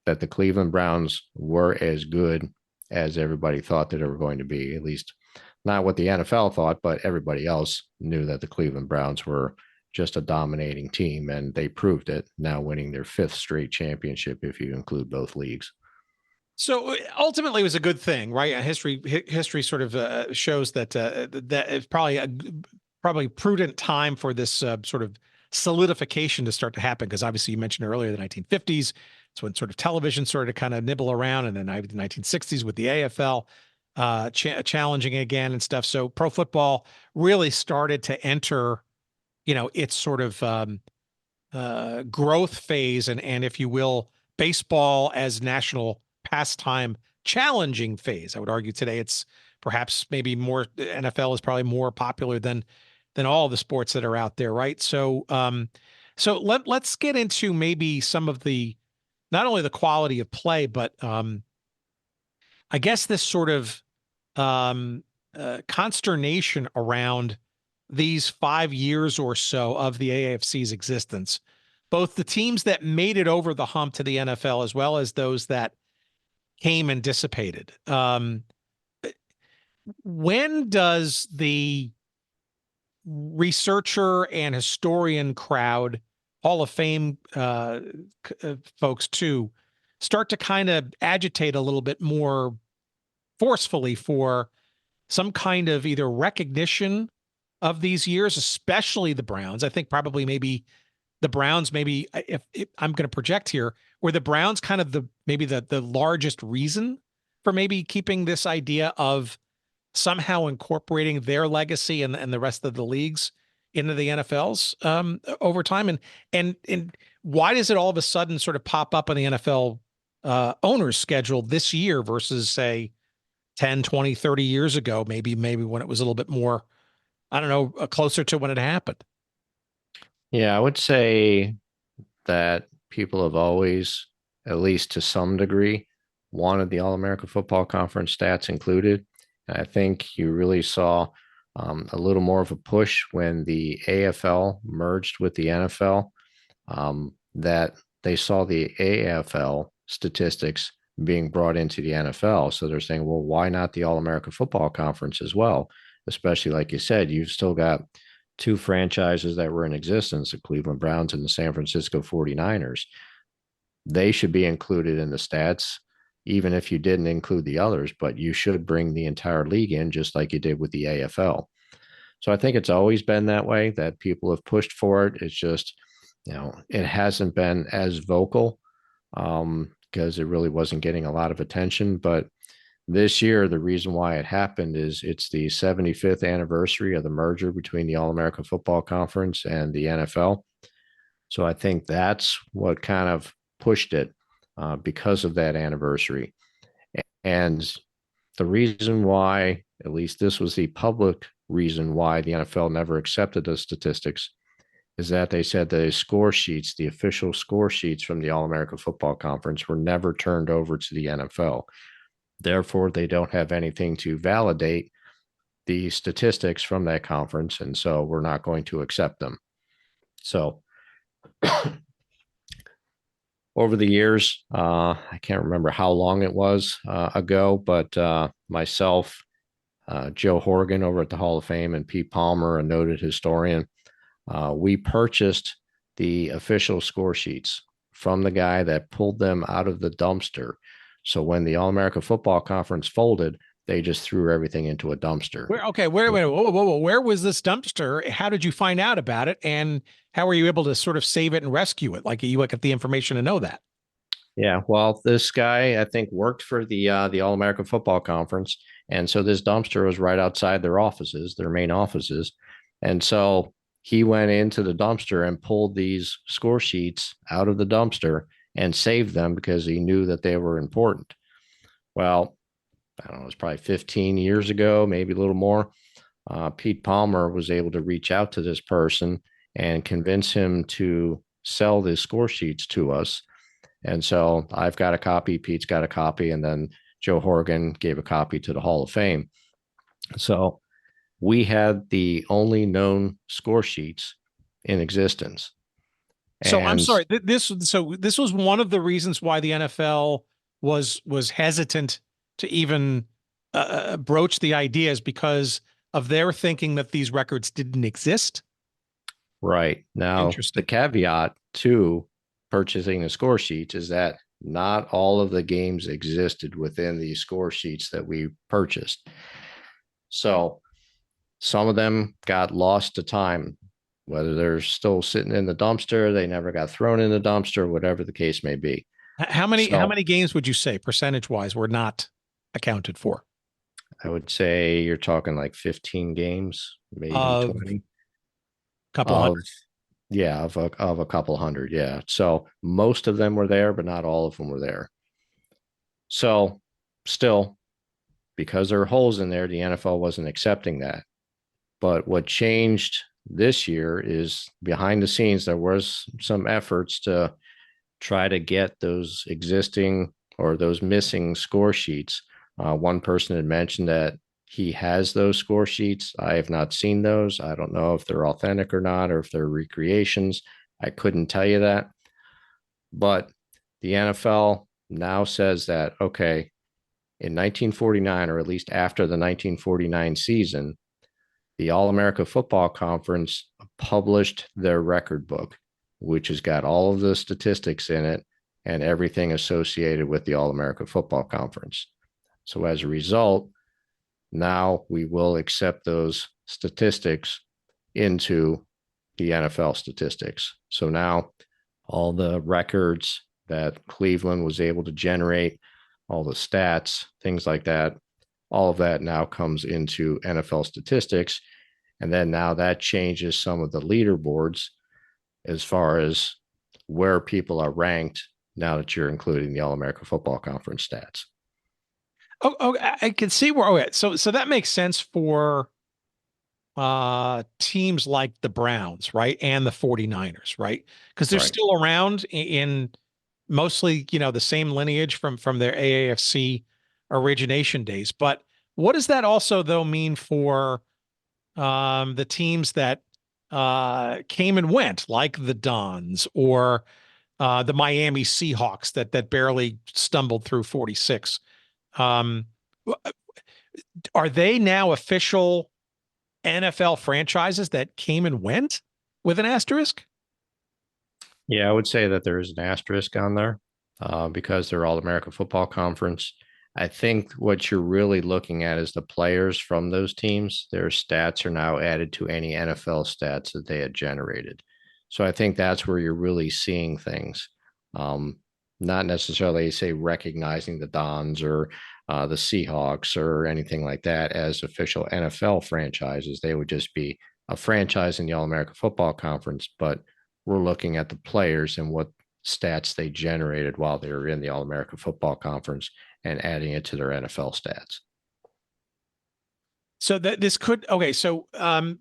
that the Cleveland Browns were as good as everybody thought that they were going to be. At least not what the NFL thought, but everybody else knew that the Cleveland Browns were just a dominating team, and they proved it, now winning their 5th straight championship if you include both leagues. So ultimately, it was a good thing, right? History sort of shows that that is probably prudent time for this sort of solidification to start to happen, because obviously you mentioned earlier the 1950s. It's when sort of television started to kind of nibble around, and then the 1960s with the AFL challenging again and stuff. So pro football really started to enter, its sort of growth phase, and if you will, baseball as national pastime challenging phase. I would argue today it's perhaps maybe more, NFL is probably more popular than all the sports that are out there, right? So let's get into maybe some of the, not only the quality of play, but I guess this sort of consternation around these 5 years or so of the AAFC's existence, both the teams that made it over the hump to the NFL as well as those that came and dissipated. When does the researcher and historian crowd, Hall of Fame folks too, start to kind of agitate a little bit more forceful for some kind of either recognition of these years, especially the Browns? I think probably maybe the Browns, maybe if I'm going to project here, were the Browns kind of the largest reason for maybe keeping this idea of somehow incorporating their legacy and the rest of the leagues into the NFL's over time? And why does it all of a sudden sort of pop up on the NFL owner's schedule this year versus, say, 10, 20, 30 years ago, maybe when it was a little bit more, I don't know, closer to when it happened? Yeah, I would say that people have always, at least to some degree, wanted the All-America Football Conference stats included. And I think you really saw a little more of a push when the AFL merged with the NFL, that they saw the AFL statistics being brought into the NFL. So they're saying, well, why not the All-America Football Conference as well? Especially, like you said, you've still got 2 franchises that were in existence, the Cleveland Browns and the San Francisco 49ers. They should be included in the stats, even if you didn't include the others, but you should bring the entire league in just like you did with the AFL. So I think it's always been that way, that people have pushed for it. It's just, it hasn't been as vocal because it really wasn't getting a lot of attention. But This year, the reason why it happened is it's the 75th anniversary of the merger between the All-American Football Conference and the NFL. So I think that's what kind of pushed it because of that anniversary. And the reason why, at least this was the public reason why the NFL never accepted the statistics, is that they said the score sheets, the official score sheets from the All-American Football Conference, were never turned over to the NFL. Therefore, they don't have anything to validate the statistics from that conference, and so we're not going to accept them. So over the years, I can't remember how long it was ago, but myself, Joe Horgan over at the Hall of Fame, and Pete Palmer, a noted historian, we purchased the official score sheets from the guy that pulled them out of the dumpster. So when the All-American Football Conference folded, they just threw everything into a dumpster. Where was this dumpster? How did you find out about it? And how were you able to sort of save it and rescue it? Like, you got the information to know that. Yeah, well, this guy, I think, worked for the All-American Football Conference. And so this dumpster was right outside their offices, their main offices. And so he went into the dumpster and pulled these score sheets out of the dumpster and saved them because he knew that they were important. Well, I don't know, it was probably 15 years ago, maybe a little more. Pete Palmer was able to reach out to this person and convince him to sell the score sheets to us. And so I've got a copy, Pete's got a copy, and then Joe Horgan gave a copy to the Hall of Fame. So we had the only known score sheets in existence. So I'm sorry. This was one of the reasons why the NFL was hesitant to even broach the idea, is because of their thinking that these records didn't exist. Right. Now, the caveat to purchasing the score sheets is that not all of the games existed within the score sheets that we purchased. So some of them got lost to time, whether they're still sitting in the dumpster, they never got thrown in the dumpster, whatever the case may be. How many games would you say percentage-wise were not accounted for? I would say you're talking like 15 games, maybe 20. Couple hundred. Yeah, of a couple hundred. Yeah. So most of them were there, but not all of them were there. So still, because there are holes in there, the NFL wasn't accepting that. But what changed this year is, behind the scenes, there was some efforts to try to get those existing or those missing score sheets. One person had mentioned that he has those score sheets. I have not seen those. I don't know if they're authentic or not, or if they're recreations. I couldn't tell you that. But the NFL now says that, okay, in 1949, or at least after the 1949 season, the All-America Football Conference published their record book, which has got all of the statistics in it and everything associated with the All-America Football Conference. So as a result, now we will accept those statistics into the NFL statistics. So now all the records that Cleveland was able to generate, all the stats, things like that, all of that now comes into NFL statistics. And then now that changes some of the leaderboards as far as where people are ranked now that you're including the All-America Football Conference stats. Oh, I can see where. Okay, so that makes sense for teams like the Browns, right, and the 49ers, right? Because they're still around in mostly, the same lineage from their AAFC origination days. But what does that also, though, mean for the teams that came and went, like the Dons or the Miami Seahawks that barely stumbled through 46? Are they now official NFL franchises that came and went with an asterisk? Yeah, I would say that there is an asterisk on there because they're All-American Football Conference. I think what you're really looking at is the players from those teams. Their stats are now added to any NFL stats that they had generated. So I think that's where you're really seeing things. Not necessarily, say, recognizing the Dons or the Seahawks or anything like that as official NFL franchises. They would just be a franchise in the All-American Football Conference, but we're looking at the players and what stats they generated while they were in the All-American Football Conference and adding it to their NFL stats. So that this could, okay. So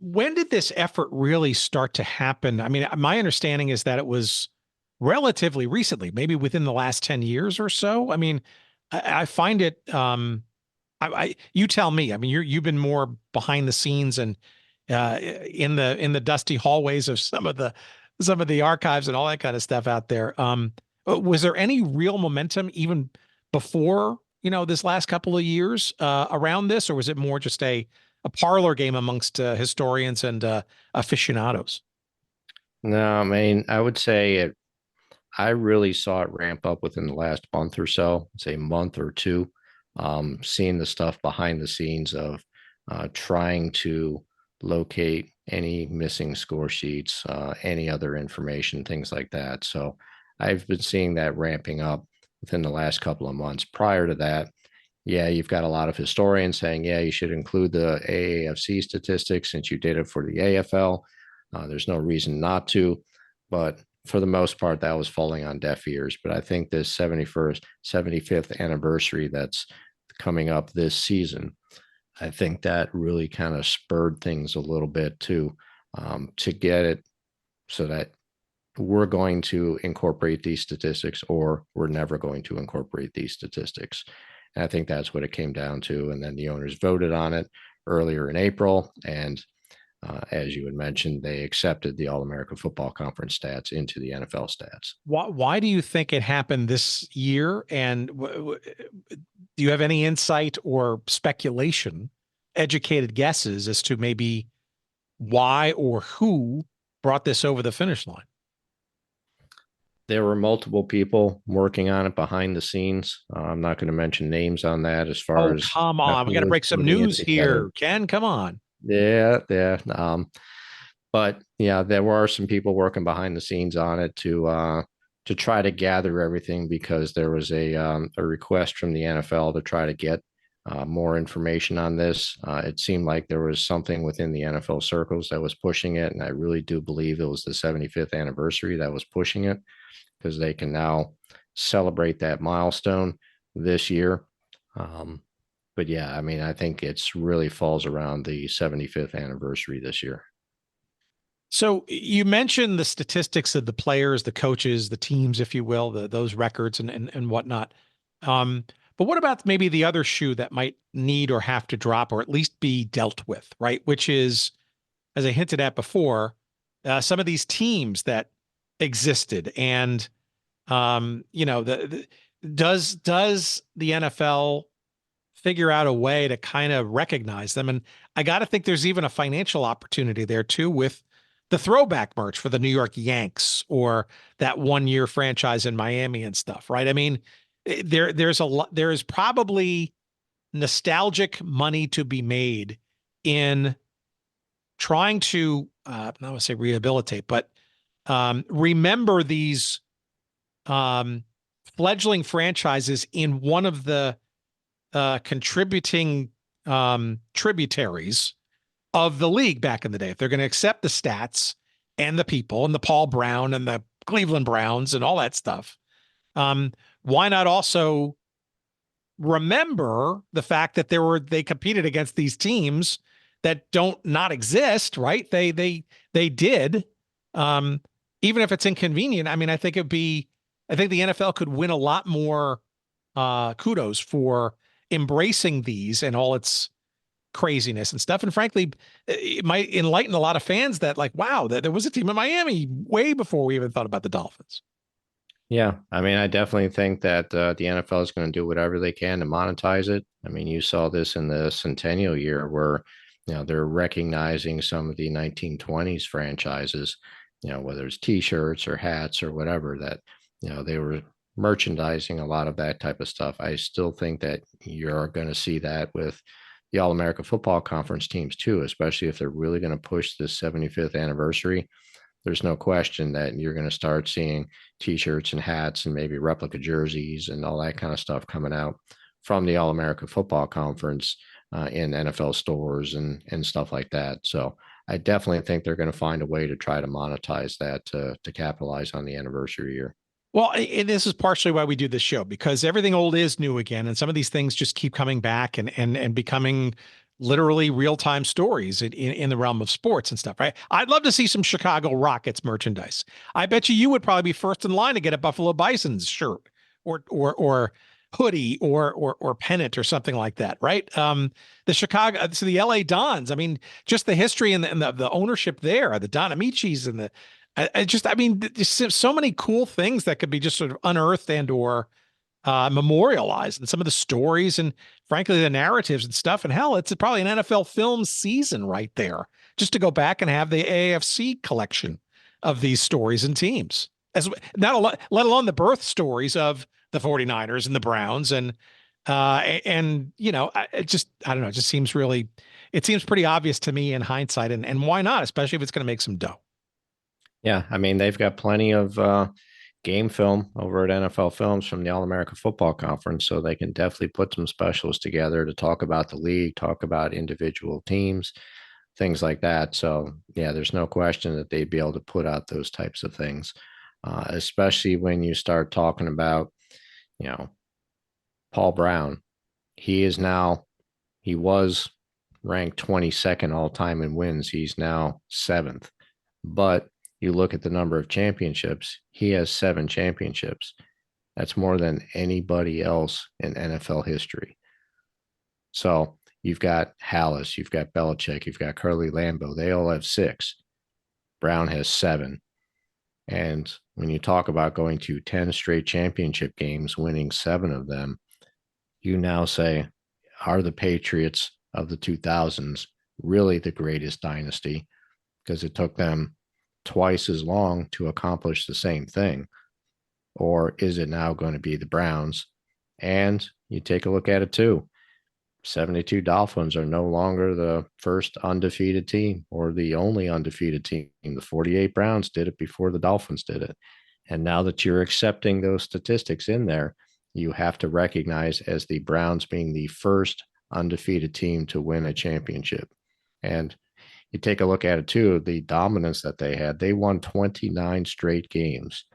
when did this effort really start to happen? I mean, my understanding is that it was relatively recently, maybe within the last 10 years or so. I mean, I find it, you tell me, I mean, you've been more behind the scenes and in the dusty hallways of some of the archives and all that kind of stuff out there. Was there any real momentum even before, this last couple of years around this, or was it more just a parlor game amongst historians and aficionados? No, I mean, I would say I really saw it ramp up within the last month or so, say month or two, seeing the stuff behind the scenes of trying to locate any missing score sheets, any other information, things like that. So I've been seeing that ramping up within the last couple of months. Prior to that, yeah, you've got a lot of historians saying, yeah, you should include the AAFC statistics since you did it for the AFL. There's no reason not to, but for the most part, that was falling on deaf ears. But I think this 75th anniversary that's coming up this season, I think that really kind of spurred things a little bit to get it so that we're going to incorporate these statistics or we're never going to incorporate these statistics. And I think that's what it came down to. And then the owners voted on it earlier in April. And as you had mentioned, they accepted the All-American Football Conference stats into the NFL stats. Why do you think it happened this year? And do you have any insight or speculation, educated guesses as to maybe why or who brought this over the finish line? There were multiple people working on it behind the scenes. I'm not going to mention names on that as far as. Come on. We got to break some news here. Ken, come on. Yeah. But yeah, there were some people working behind the scenes on it to try to gather everything because there was a request from the NFL to try to get more information on this. It seemed like there was something within the NFL circles that was pushing it. And I really do believe it was the 75th anniversary that was pushing it because they can now celebrate that milestone this year. But yeah, I mean, I think it's really falls around the 75th anniversary this year. So you mentioned the statistics of the players, the coaches, the teams, if you will, those records and whatnot. But what about maybe the other shoe that might need or have to drop or at least be dealt with, right? Which is, as I hinted at before, some of these teams that existed and, does the NFL figure out a way to kind of recognize them? And I got to think there's even a financial opportunity there too with the throwback merch for the New York Yanks or that 1-year franchise in Miami and stuff, right? I mean, there is probably nostalgic money to be made in trying to, I don't want to say rehabilitate, but remember these fledgling franchises in one of the contributing tributaries of the league back in the day. If they're going to accept the stats and the people and the Paul Brown and the Cleveland Browns and all that stuff, why not also remember the fact that they competed against these teams that don't not exist, right? They did, even if it's inconvenient. I mean, I think the NFL could win a lot more kudos for embracing these and all its craziness and stuff. And frankly, it might enlighten a lot of fans that like, wow, there was a team in Miami way before we even thought about the Dolphins. Yeah. I mean, I definitely think that the NFL is going to do whatever they can to monetize it. I mean, you saw this in the centennial year where, they're recognizing some of the 1920s franchises, whether it's t-shirts or hats or whatever that, they were merchandising a lot of that type of stuff. I still think that you're going to see that with the All-American Football Conference teams too, especially if they're really going to push this 75th anniversary. There's no question that you're going to start seeing t-shirts and hats and maybe replica jerseys and all that kind of stuff coming out from the All-America Football Conference in NFL stores and stuff like that. So I definitely think they're going to find a way to try to monetize that to capitalize on the anniversary year. Well, and this is partially why we do this show, because everything old is new again, and some of these things just keep coming back and becoming literally real-time stories in the realm of sports and stuff, right? I'd love to see some Chicago Rockets merchandise. I bet you would probably be first in line to get a Buffalo Bison's shirt or hoodie or pennant or something like that, right? The Chicago, so the LA Dons, I mean, just the history and the ownership there, the Don Amicis and the I mean, just so many cool things that could be just sort of unearthed and or memorialized, and some of the stories and frankly the narratives and stuff. And hell, it's probably an NFL film season right there, just to go back and have the AAFC collection of these stories and teams, as not a lot, let alone the birth stories of the 49ers and the Browns and you know, I don't know, it just seems really, it seems pretty obvious to me in hindsight, and why not, especially if it's going to make some dough. Yeah, I mean, they've got plenty of game film over at NFL Films from the All-America Football Conference, so they can definitely put some specials together to talk about the league, talk about individual teams, things like that. So, yeah, there's no question that they'd be able to put out those types of things, especially when you start talking about, you know, Paul Brown. He was ranked 22nd all time in wins. He's now 7th. But you look at the number of championships, he has 7 championships. That's more than anybody else in NFL history. So you've got Hallis, you've got Belichick, you've got Curly Lambeau. They all have 6. Brown has 7. And when you talk about going to 10 straight championship games, winning 7 of them, you now say, are the Patriots of the 2000s really the greatest dynasty? Because it took them twice as long to accomplish the same thing. Or is it now going to be the Browns? And you take a look at it too. 72 Dolphins are no longer the first undefeated team or the only undefeated team. The 48 Browns did it before the Dolphins did it. And now that you're accepting those statistics in there, you have to recognize as the Browns being the first undefeated team to win a championship. And you take a look at it too, the dominance that they had. They won 29 straight games.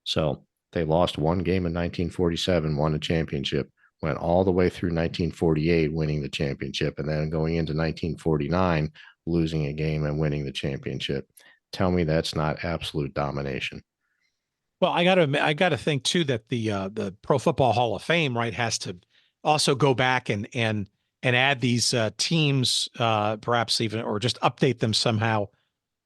So they lost one game in 1947, won a championship, went all the way through 1948, winning the championship, and then going into 1949, losing a game and winning the championship. Tell me that's not absolute domination. Well, I gotta think too that the Pro Football Hall of Fame, right, has to also go back and add these teams, perhaps even, or just update them somehow.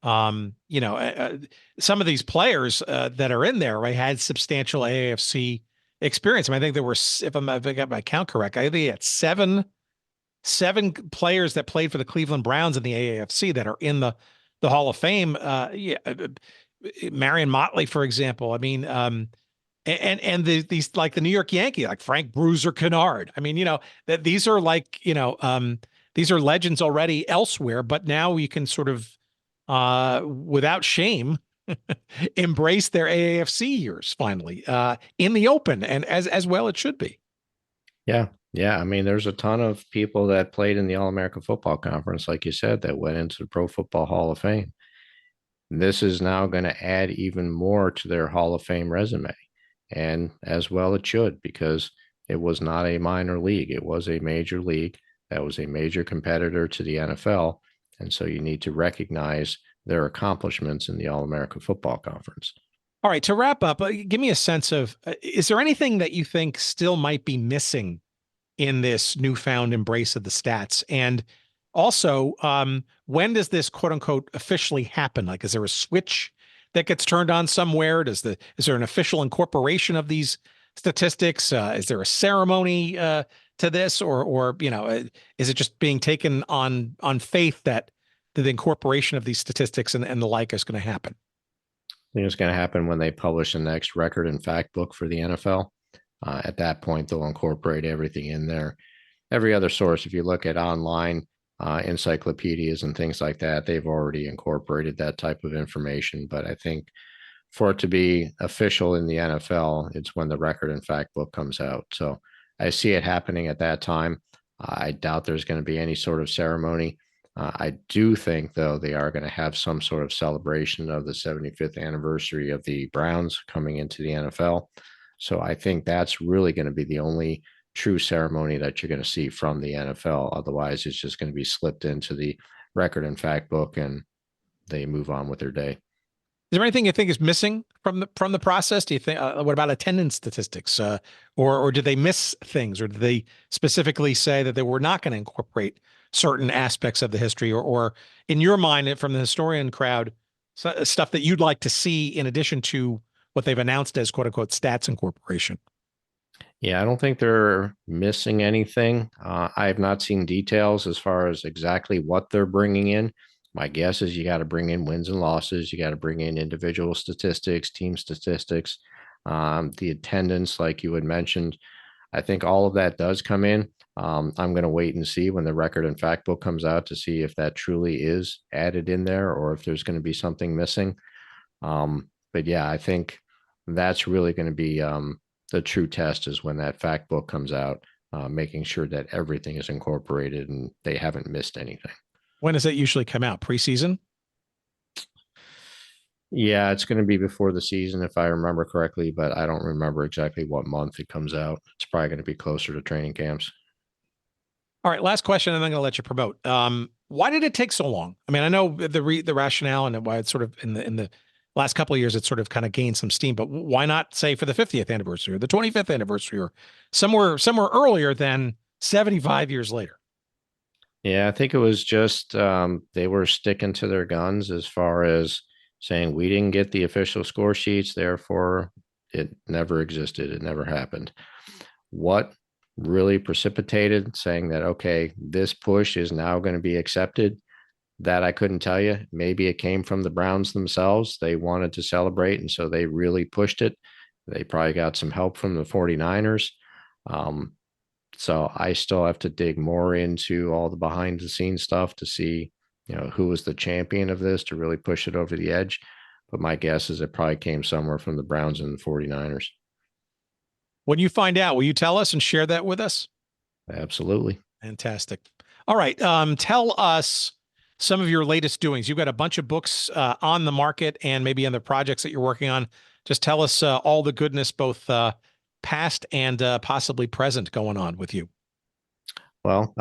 You know, some of these players that are in there, right, had substantial AAFC experience. I mean, I think there were, if I got my count correct, I think they had seven players that played for the Cleveland Browns in the AAFC that are in the Hall of Fame. Marion Motley, for example. I mean, these like the New York Yankee, like Frank Bruiser Kennard. I mean, you know, that these are like, you know, these are legends already elsewhere, but now you can sort of, without shame, embrace their AAFC years finally, in the open, and as well it should be. Yeah. Yeah. I mean, there's a ton of people that played in the All-America Football Conference, like you said, that went into the Pro Football Hall of Fame. This is now going to add even more to their Hall of Fame resume. And as well it should, because it was not a minor league. It was a major league that was a major competitor to the NFL. And so you need to recognize their accomplishments in the All-America Football Conference. All right, to wrap up, give me a sense of, is there anything that you think still might be missing in this newfound embrace of the stats? And also, when does this quote unquote officially happen? Like, is there a switch that gets turned on somewhere? Is there an official incorporation of these statistics? Is there a ceremony to this, or you know, is it just being taken on faith that the incorporation of these statistics and the like is going to happen? I think it's going to happen when they publish the next record and fact book for the NFL. At that point, they'll incorporate everything in there. Every other source, if you look at online encyclopedias and things like that, they've already incorporated that type of information. But I think for it to be official in the NFL, it's when the record and fact book comes out. So I see it happening at that time. I doubt there's going to be any sort of ceremony. I do think, though, they are going to have some sort of celebration of the 75th anniversary of the Browns coming into the NFL. So I think that's really going to be the only true ceremony that you're going to see from the NFL. Otherwise, it's just going to be slipped into the record and fact book, and they move on with their day. Is there anything you think is missing from the process? Do you think? What about attendance statistics, or did they miss things, or did they specifically say that they were not going to incorporate certain aspects of the history, or in your mind, from the historian crowd, stuff that you'd like to see in addition to what they've announced as "quote unquote" stats incorporation? Yeah, I don't think they're missing anything. I have not seen details as far as exactly what they're bringing in. My guess is you got to bring in wins and losses. You got to bring in individual statistics, team statistics, the attendance, like you had mentioned. I think all of that does come in. I'm going to wait and see when the record and fact book comes out to see if that truly is added in there or if there's going to be something missing. But yeah, I think that's really going to be the true test is when that fact book comes out, making sure that everything is incorporated and they haven't missed anything. When does it usually come out? Preseason? Yeah, it's going to be before the season, if I remember correctly, but I don't remember exactly what month it comes out. It's probably going to be closer to training camps. All right, last question, and I'm going to let you promote. Why did it take so long? I mean, I know the rationale and why it's sort of in the last couple of years, it's sort of kind of gained some steam, but why not say for the 50th anniversary or the 25th anniversary or somewhere earlier than 75 years later? Yeah, I think it was just they were sticking to their guns as far as saying we didn't get the official score sheets, therefore it never existed. It never happened. What really precipitated saying that, okay, this push is now going to be accepted, that I couldn't tell you. Maybe it came from the Browns themselves. They wanted to celebrate, and so they really pushed it. They probably got some help from the 49ers. So I still have to dig more into all the behind the scenes stuff to see, who was the champion of this to really push it over the edge. But my guess is it probably came somewhere from the Browns and the 49ers. When you find out, will you tell us and share that with us? Absolutely. Fantastic. All right. Tell us some of your latest doings. You've got a bunch of books on the market and maybe on the projects that you're working on. Just tell us all the goodness, both past and possibly present, going on with you. Well,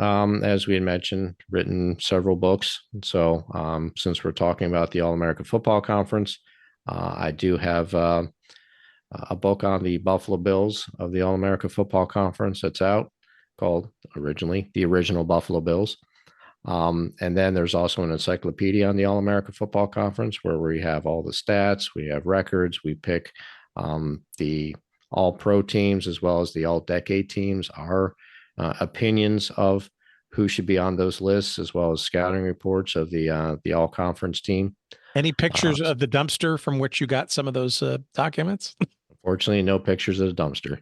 as we had mentioned, written several books. So since we're talking about the All-American Football Conference, I do have a book on the Buffalo Bills of the All-American Football Conference that's out, called originally The Original Buffalo Bills. And then there's also an encyclopedia on the All-American Football Conference where we have all the stats, we have records, we pick the all-pro teams as well as the all-decade teams, our opinions of who should be on those lists, as well as scouting reports of the all-conference team. Any pictures of the dumpster from which you got some of those documents? Unfortunately, no pictures of the dumpster.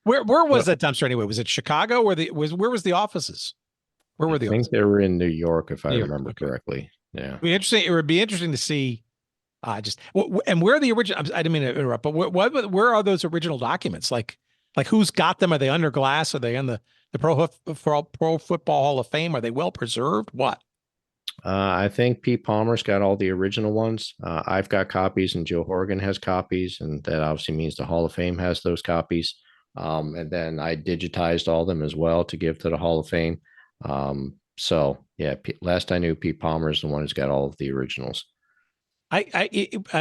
Where was that dumpster anyway? Was it Chicago? Where was the offices? Where were the offices? I think they were in New York, if I remember correctly. Yeah. It would be interesting to see. And where are the original? I didn't mean to interrupt, but where are those original documents? Like who's got them? Are they under glass? Are they in the Pro Football Hall of Fame? Are they well preserved? What? I think Pete Palmer's got all the original ones. I've got copies, and Joe Horgan has copies, and that obviously means the Hall of Fame has those copies. And then I digitized all of them as well to give to the Hall of Fame. So yeah, last I knew, Pete Palmer is the one who's got all of the originals. I'd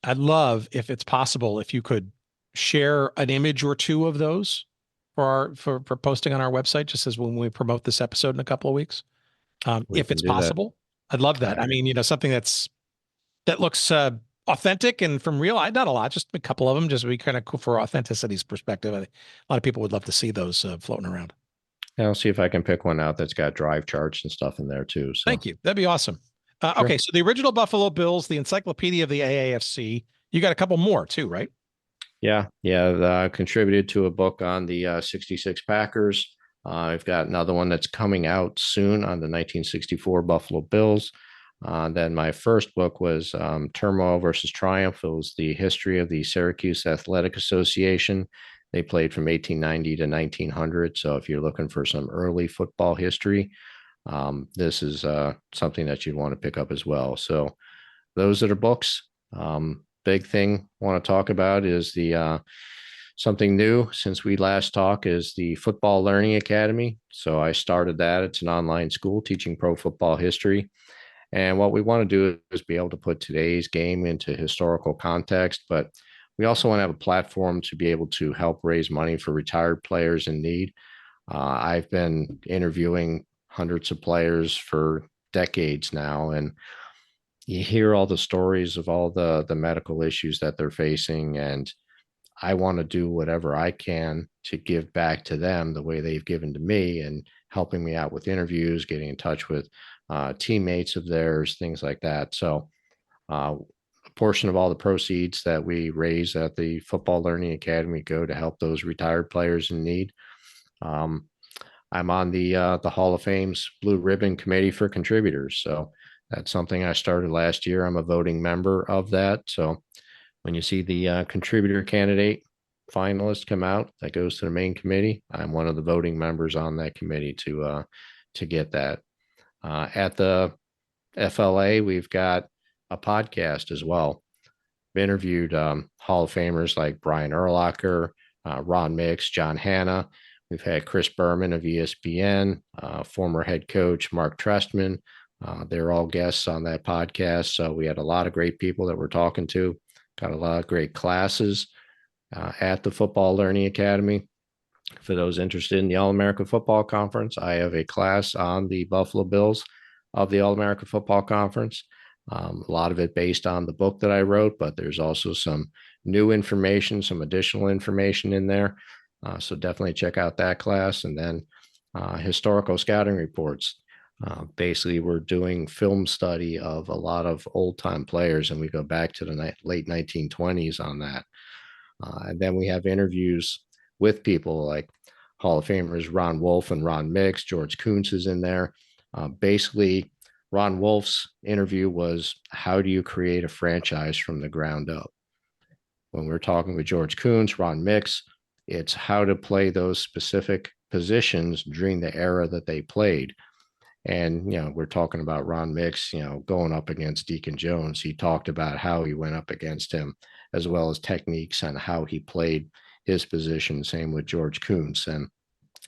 love, if it's possible, if you could share an image or two of those for posting on our website, just as when we promote this episode in a couple of weeks, if it's possible. I'd love that. I mean, something that looks authentic and from real. Not a lot, just a couple of them, just to be kind of cool for authenticity's perspective. A lot of people would love to see those floating around. I'll see if I can pick one out that's got drive charts and stuff in there too. So. Thank you. That'd be awesome. Sure. Okay, so the original Buffalo Bills, the encyclopedia of the AAFC. You got a couple more too, right? Yeah. Contributed to a book on the 66 Packers. I've got another one that's coming out soon on the 1964 Buffalo Bills. Then my first book was Turmoil versus Triumph. It was the history of the Syracuse Athletic Association They played from 1890 to 1900. So if you're looking for some early football history, this is something that you'd want to pick up as well. So those are the books. Big thing I want to talk about is the something new since we last talked is the Football Learning Academy. So I started that. It's an online school teaching pro football history. And what we want to do is be able to put today's game into historical context, but we also want to have a platform to be able to help raise money for retired players in need. I've been interviewing hundreds of players for decades now, and you hear all the stories of all the medical issues that they're facing, and I want to do whatever I can to give back to them the way they've given to me, and helping me out with interviews, getting in touch with teammates of theirs, things like that. So a portion of all the proceeds that we raise at the Football Learning Academy go to help those retired players in need. I'm on the Hall of Fame's Blue Ribbon Committee for Contributors. So that's something I started last year. I'm a voting member of that. So when you see the contributor candidate finalist come out, that goes to the main committee. I'm one of the voting members on that committee to get that. At the FLA, we've got a podcast as well. I've interviewed Hall of Famers like Brian Urlacher, Ron Mix, John Hanna. We've had Chris Berman of ESPN, former head coach Mark Trestman. They're all guests on that podcast. So we had a lot of great people that we're talking to. Got a lot of great classes at the Football Learning Academy. For those interested in the All-America Football Conference, I have a class on the Buffalo Bills of the All-America Football Conference. A lot of it based on the book that I wrote, but there's also some new information, some additional information in there. So definitely check out that class. And then historical scouting reports. Basically, we're doing film study of a lot of old-time players, and we go back to the late 1920s on that. And then we have interviews with people like Hall of Famers Ron Wolf and Ron Mix. George Kuntz is in there. Basically, Ron Wolf's interview was, how do you create a franchise from the ground up? When we're talking with George Kuntz, Ron Mix, it's how to play those specific positions during the era that they played. And, we're talking about Ron Mix, going up against Deacon Jones. He talked about how he went up against him, as well as techniques on how he played his position. Same with George Kuntz, and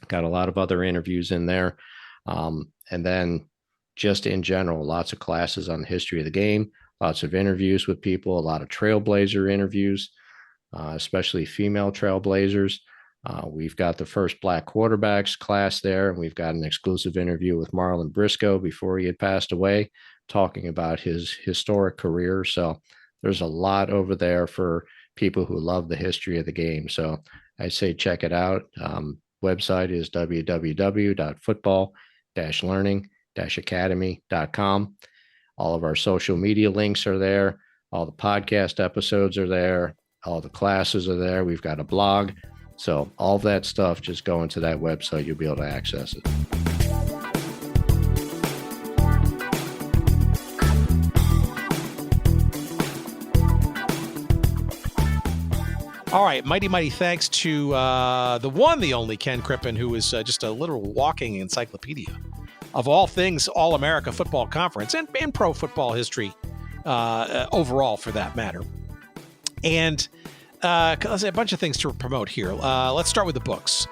got a lot of other interviews in there. And then just in general, lots of classes on the history of the game, lots of interviews with people, a lot of trailblazer interviews, especially female trailblazers. We've got the first Black quarterbacks class there, and we've got an exclusive interview with Marlon Briscoe before he had passed away, talking about his historic career. So there's a lot over there for people who love the history of the game. So I say check it out. Website is www.football-learning-academy.com. All of our social media links are there. All the podcast episodes are there. All the classes are there. We've got a blog. So all that stuff, just go into that website. You'll be able to access it. All right, mighty thanks to the one, the only Ken Crippen, who is just a literal walking encyclopedia of all things All-America Football Conference and pro football history overall, for that matter. And let's say a bunch of things to promote here. Let's start with the books.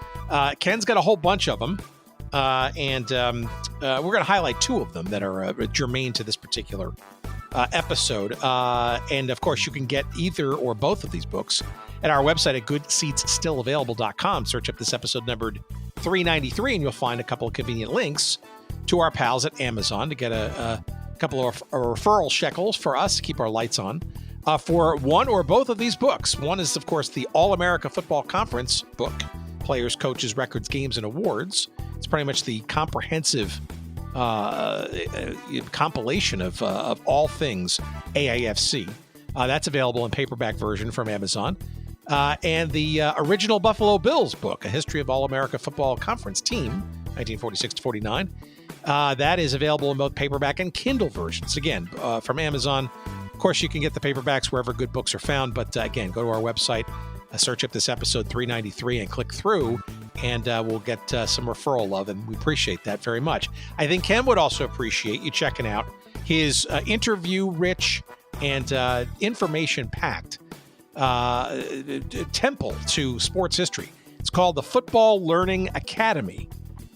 Ken's got a whole bunch of them, and we're going to highlight two of them that are germane to this particular episode. And of course, you can get either or both of these books at our website at goodseatsstillavailable.com. Search up this episode numbered 393, and you'll find a couple of convenient links to our pals at Amazon to get a couple of referral shekels for us to keep our lights on for one or both of these books. One is, of course, the All-America Football Conference book, Players, Coaches, Records, Games, and Awards. It's pretty much the comprehensive compilation of all things AAFC. That's available in paperback version from Amazon. And the original Buffalo Bills book, A History of All-America Football Conference Team, 1946 to 49. That is available in both paperback and Kindle versions. Again, from Amazon. Of course, you can get the paperbacks wherever good books are found. But again, go to our website, search up this episode 393 and click through, and we'll get some referral love, and we appreciate that very much. I think Ken would also appreciate you checking out his interview-rich and information-packed temple to sports history. It's called the Football Learning Academy.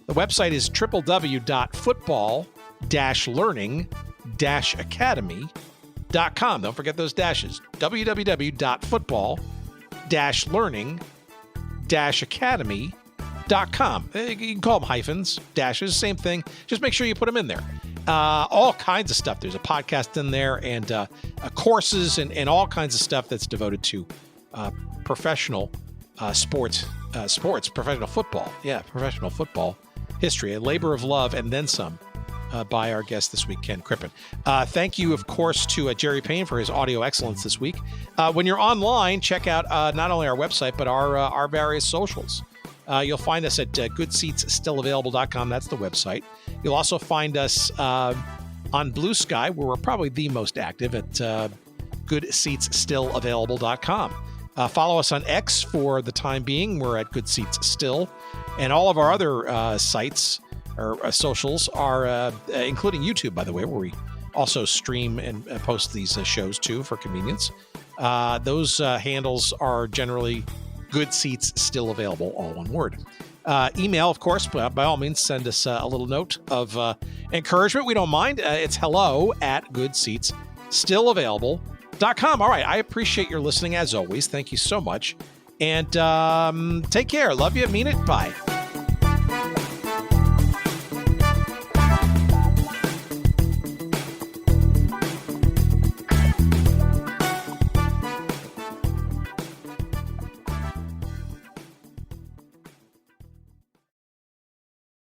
The website is www.football-learning-academy.com. Don't forget those dashes. www.football-learning-academy.com. You can call them hyphens, dashes, same thing. Just make sure you put them in there. All kinds of stuff. There's a podcast in there, and courses and all kinds of stuff that's devoted to professional sports, professional football. Yeah, professional football history, a labor of love, and then some by our guest this week, Ken Crippen. Thank you, of course, to Jerry Payne for his audio excellence this week. When you're online, check out not only our website, but our various socials. You'll find us at goodseatsstillavailable.com. That's the website. You'll also find us on Blue Sky, where we're probably the most active, at goodseatsstillavailable.com. Follow us on X for the time being. We're at Good Seats Still. And all of our other sites or socials are, including YouTube, by the way, where we also stream and post these shows too for convenience. Those handles are generally Good Seats Still Available, all one word. Email, of course, by all means, send us a little note of encouragement. We don't mind. It's hello@goodseatsstillavailable.com. All right. I appreciate your listening as always. Thank you so much. And take care. Love you. Mean it. Bye.